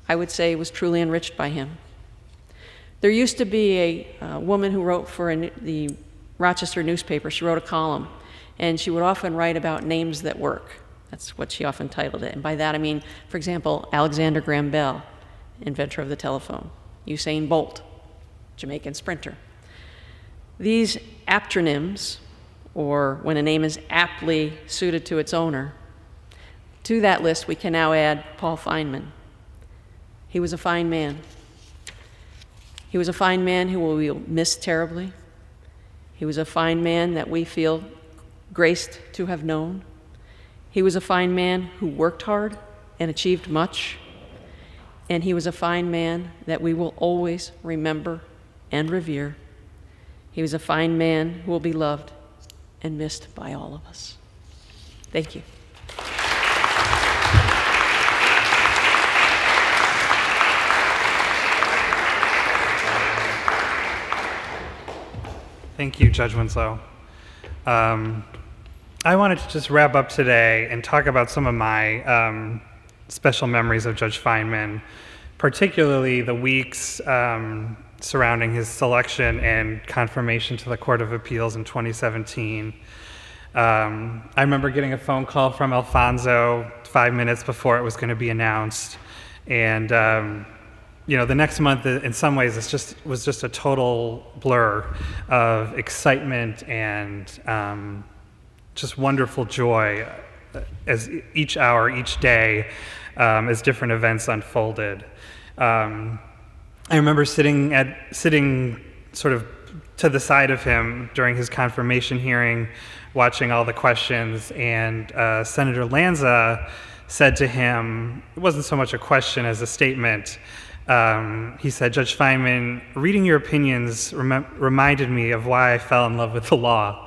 I would say was truly enriched by him. There used to be a woman who wrote for the Rochester newspaper. She wrote a column, and she would often write about names that work. That's what she often titled it. And by that I mean, for example, Alexander Graham Bell, inventor of the telephone, Usain Bolt, Jamaican sprinter. These aptronyms, or when a name is aptly suited to its owner, to that list we can now add Paul Feinman. He was a fine man. He was a fine man who will be missed terribly. He was a fine man that we feel graced to have known. He was a fine man who worked hard and achieved much. And he was a fine man that we will always remember and revere. He was a fine man who will be loved and missed by all of us. Thank you. Thank you, Judge Winslow. I wanted to just wrap up today and talk about some of my special memories of Judge Feinman, particularly the weeks surrounding his selection and confirmation to the Court of Appeals in 2017. I remember getting a phone call from Alfonso 5 minutes before it was going to be announced, and the next month, in some ways, was just a total blur of excitement and just wonderful joy as each hour, each day, as different events unfolded. I remember sitting sort of to the side of him during his confirmation hearing, watching all the questions, and Senator Lanza said to him, it wasn't so much a question as a statement. He said, "Judge Feinman, reading your opinions reminded me of why I fell in love with the law."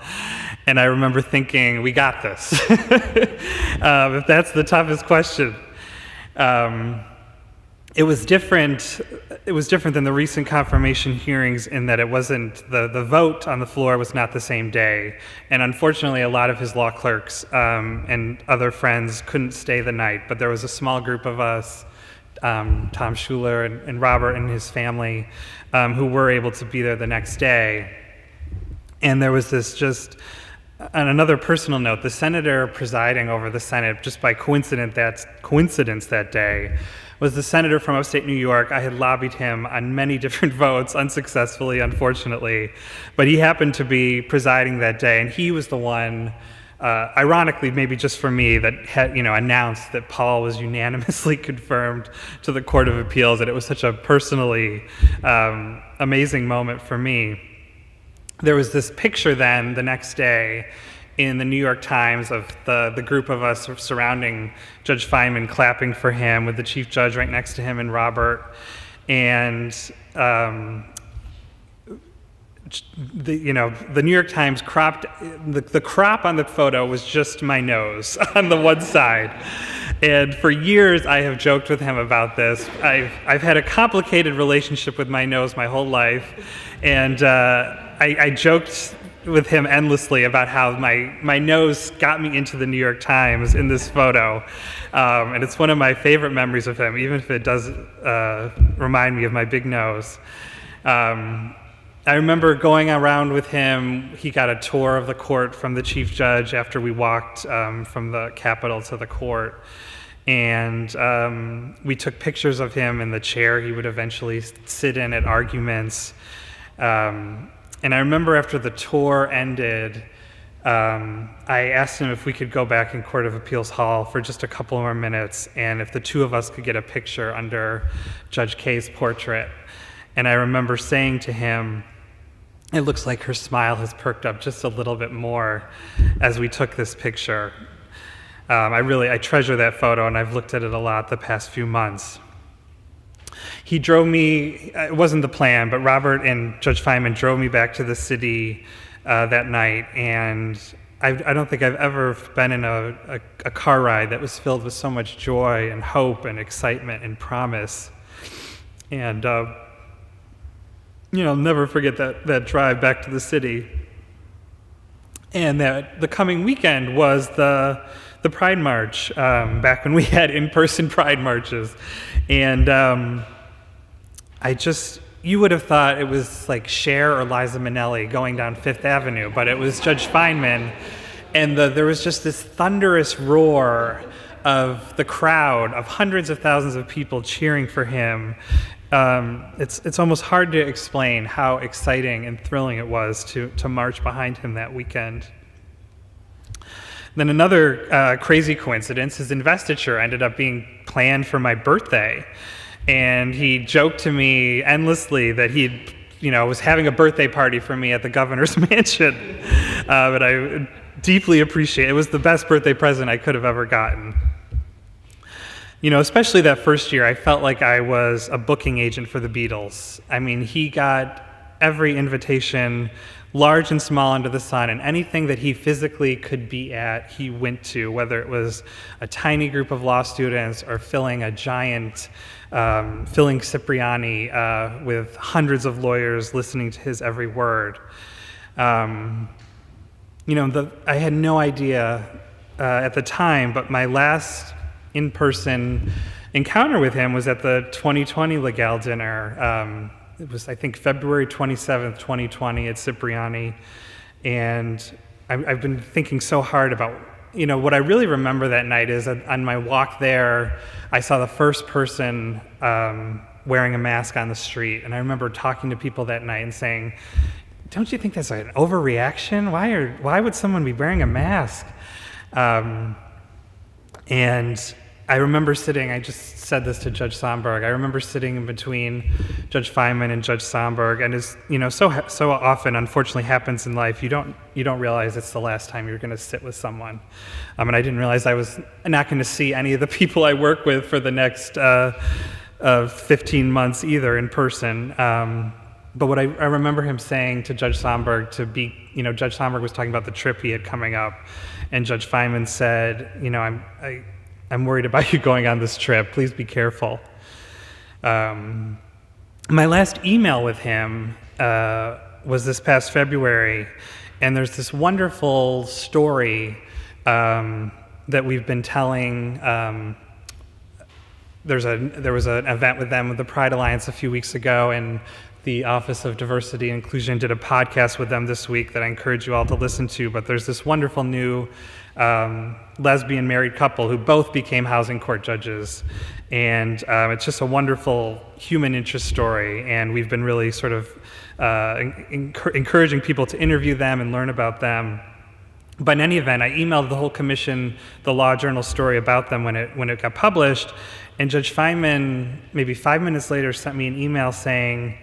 And I remember thinking, we got this. If that's the toughest question. it was different. It was different than the recent confirmation hearings in that it wasn't the vote on the floor was not the same day, and unfortunately, a lot of his law clerks and other friends couldn't stay the night. But there was a small group of us, Tom Schuler and Robert and his family, who were able to be there the next day. And there was this just. On another personal note, the senator presiding over the Senate, just by coincidence that day, was the senator from upstate New York. I had lobbied him on many different votes, unsuccessfully, unfortunately, but he happened to be presiding that day, and he was the one, ironically, maybe just for me, that had, announced that Paul was unanimously confirmed to the Court of Appeals, and it was such a personally amazing moment for me. There was this picture then, the next day, in the New York Times of the group of us surrounding Judge Feinman, clapping for him, with the Chief Judge right next to him and Robert. And the New York Times cropped, the crop on the photo was just my nose on the one side. And for years I have joked with him about this. I've had a complicated relationship with my nose my whole life. And I joked with him endlessly about how my nose got me into the New York Times in this photo. And it's one of my favorite memories of him, even if it does remind me of my big nose. I remember going around with him. He got a tour of the court from the Chief Judge after we walked from the Capitol to the court. And we took pictures of him in the chair he would eventually sit in at arguments. And I remember after the tour ended, I asked him if we could go back in Court of Appeals Hall for just a couple more minutes, and if the two of us could get a picture under Judge Kay's portrait. And I remember saying to him, it looks like her smile has perked up just a little bit more as we took this picture. I treasure that photo, and I've looked at it a lot the past few months. He drove me, it wasn't the plan, but Robert and Judge Feinman drove me back to the city that night, and I don't think I've ever been in a car ride that was filled with so much joy and hope and excitement and promise. And, I'll never forget that drive back to the city. And that the coming weekend was the Pride March, back when we had in-person Pride marches. And you would have thought it was like Cher or Liza Minnelli going down Fifth Avenue, but it was Judge Feinman, and there was just this thunderous roar of the crowd, of hundreds of thousands of people cheering for him. It's almost hard to explain how exciting and thrilling it was to march behind him that weekend. Then another crazy coincidence, his investiture ended up being planned for my birthday. And he joked to me endlessly that he was having a birthday party for me at the governor's mansion. But I deeply appreciate it. It was the best birthday present I could have ever gotten. Especially that first year, I felt like I was a booking agent for the Beatles. I mean, he got every invitation, large and small under the sun, and anything that he physically could be at, he went to, whether it was a tiny group of law students or filling a giant, filling Cipriani with hundreds of lawyers listening to his every word. I had no idea at the time, but my last in-person encounter with him was at the 2020 Legal dinner. It was, I think, February 27th, 2020 at Cipriani. And I've been thinking so hard about, what I really remember that night is on my walk there, I saw the first person wearing a mask on the street. And I remember talking to people that night and saying, don't you think that's an overreaction? Why would someone be wearing a mask? And I remember sitting, I just said this to Judge Somberg, I remember sitting in between Judge Feinman and Judge Somberg, and as so often unfortunately happens in life, you don't realize it's the last time you're going to sit with someone. And I didn't realize I was not going to see any of the people I work with for the next 15 months either in person. But what I remember him saying to Judge Somberg Judge Somberg was talking about the trip he had coming up, and Judge Feinman said, I'm worried about you going on this trip. Please be careful. My last email with him was this past February, and there's this wonderful story that we've been telling. There was an event with them with the Pride Alliance a few weeks ago, and the Office of Diversity and Inclusion did a podcast with them this week that I encourage you all to listen to. But there's this wonderful new lesbian married couple who both became housing court judges. And it's just a wonderful human interest story. And we've been really sort of encouraging people to interview them and learn about them. But in any event, I emailed the whole commission the Law Journal story about them when it got published. And Judge Feinman, maybe 5 minutes later, sent me an email saying,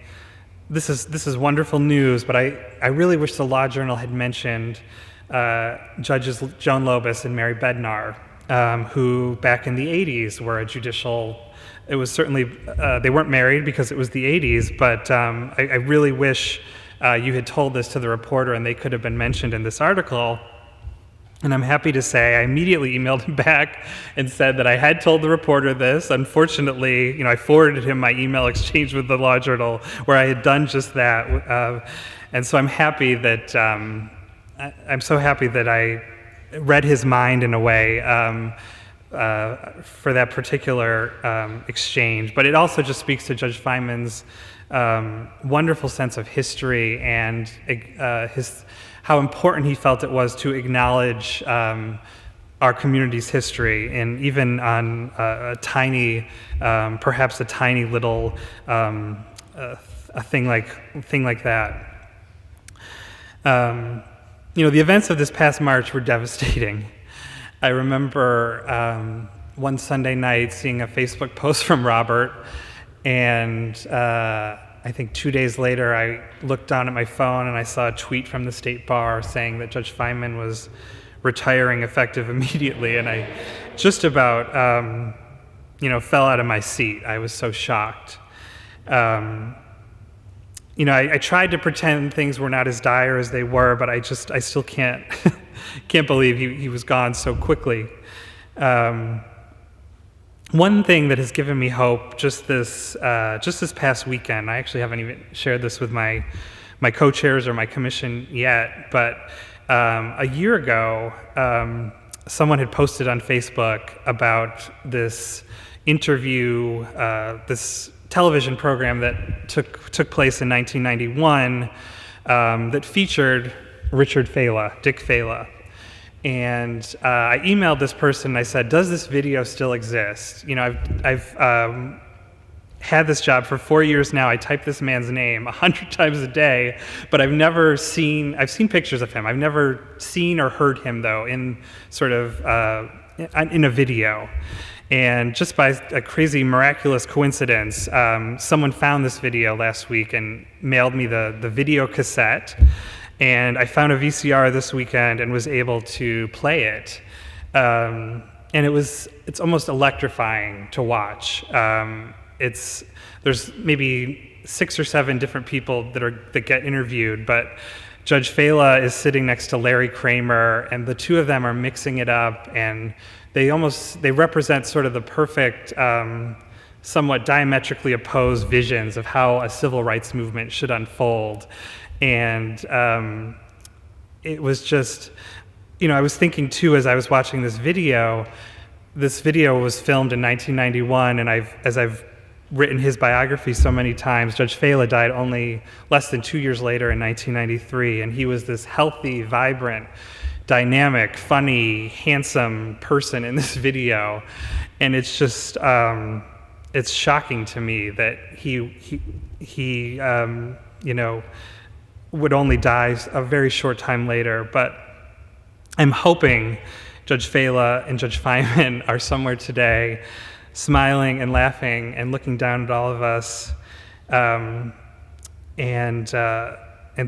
this is wonderful news, but I really wish the Law Journal had mentioned Judges Joan Lobus and Mary Bednar, who back in the 80s were a judicial, it was certainly, they weren't married because it was the 80s, but I really wish you had told this to the reporter and they could have been mentioned in this article. And I'm happy to say I immediately emailed him back and said that I had told the reporter this. Unfortunately, I forwarded him my email exchange with the Law Journal where I had done just that. And so I'm happy that I read his mind in a way for that particular exchange. But it also just speaks to Judge Feinman's wonderful sense of history and how important he felt it was to acknowledge our community's history, and even on a tiny, perhaps a tiny little a thing like that. The events of this past March were devastating. I remember one Sunday night seeing a Facebook post from Robert, and I think 2 days later I looked down at my phone and I saw a tweet from the State Bar saying that Judge Feinman was retiring effective immediately, and I just about fell out of my seat. I was so shocked. I tried to pretend things were not as dire as they were, but I still can't believe he was gone so quickly. One thing that has given me hope just this past weekend, I actually haven't even shared this with my co-chairs or my commission yet, but a year ago, someone had posted on Facebook about this interview, this television program that took place in 1991 that featured Richard Failla, Dick Failla. And I emailed this person and I said, does this video still exist? I've had this job for 4 years now. I type this man's name 100 times a day, but I've seen pictures of him. I've never seen or heard him though in sort of, in a video. And just by a crazy miraculous coincidence, someone found this video last week and mailed me the video cassette. And I found a VCR this weekend and was able to play it. And it's almost electrifying to watch. There's maybe 6 or 7 different people that get interviewed, but Judge Failla is sitting next to Larry Kramer, and the two of them are mixing it up, and they represent sort of the perfect, somewhat diametrically opposed visions of how a civil rights movement should unfold. And it was just, I was thinking too, as I was watching this video was filmed in 1991, and as I've written his biography so many times, Judge Failla died only less than 2 years later in 1993, and he was this healthy, vibrant, dynamic, funny, handsome person in this video. And it's just, it's shocking to me that he would only die a very short time later. But I'm hoping Judge Failla and Judge Feinman are somewhere today, smiling and laughing and looking down at all of us, and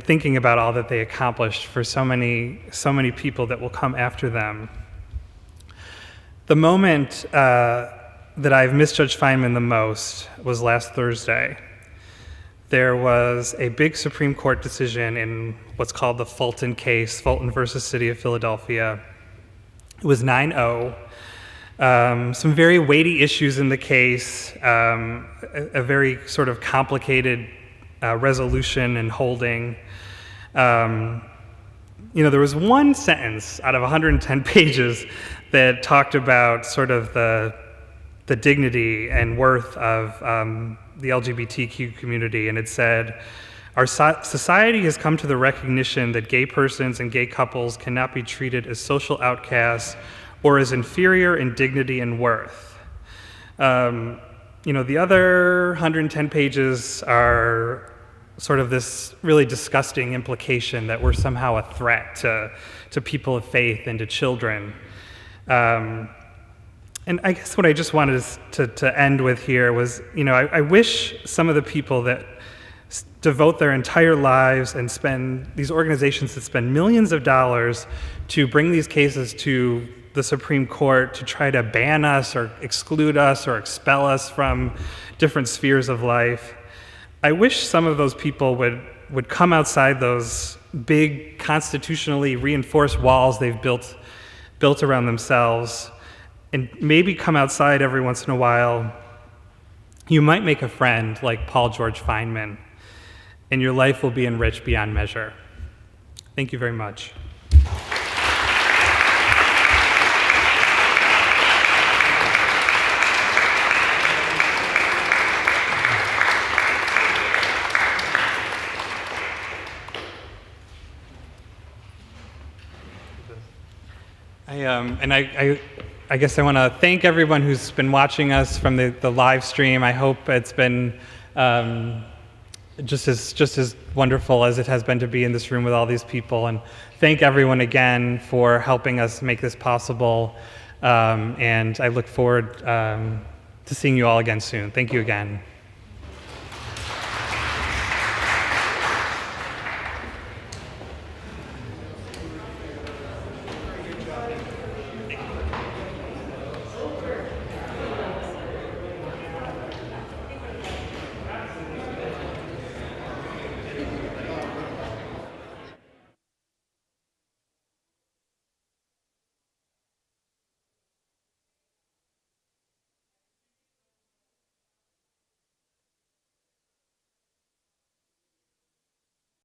thinking about all that they accomplished for so many people that will come after them. The moment that I've missed Judge Feinman the most was last Thursday. There was a big Supreme Court decision in what's called the Fulton case, Fulton versus City of Philadelphia. It was 9-0. some very weighty issues in the case, a very sort of complicated resolution and holding. There was one sentence out of 110 pages that talked about sort of the dignity and worth of the LGBTQ community, and it said, "Our society has come to the recognition that gay persons and gay couples cannot be treated as social outcasts or as inferior in dignity and worth." The other 110 pages are sort of this really disgusting implication that we're somehow a threat to people of faith and to children. And I guess what I just wanted to end with here was, I wish some of the people that devote their entire lives and these organizations that spend millions of dollars to bring these cases to the Supreme Court to try to ban us or exclude us or expel us from different spheres of life. I wish some of those people would come outside those big constitutionally reinforced walls they've built around themselves, and maybe come outside every once in a while. You might make a friend like Paul George Feinman, and your life will be enriched beyond measure. Thank you very much. I guess I want to thank everyone who's been watching us from the live stream. I hope it's been just as wonderful as it has been to be in this room with all these people. And thank everyone again for helping us make this possible. And I look forward to seeing you all again soon. Thank you again.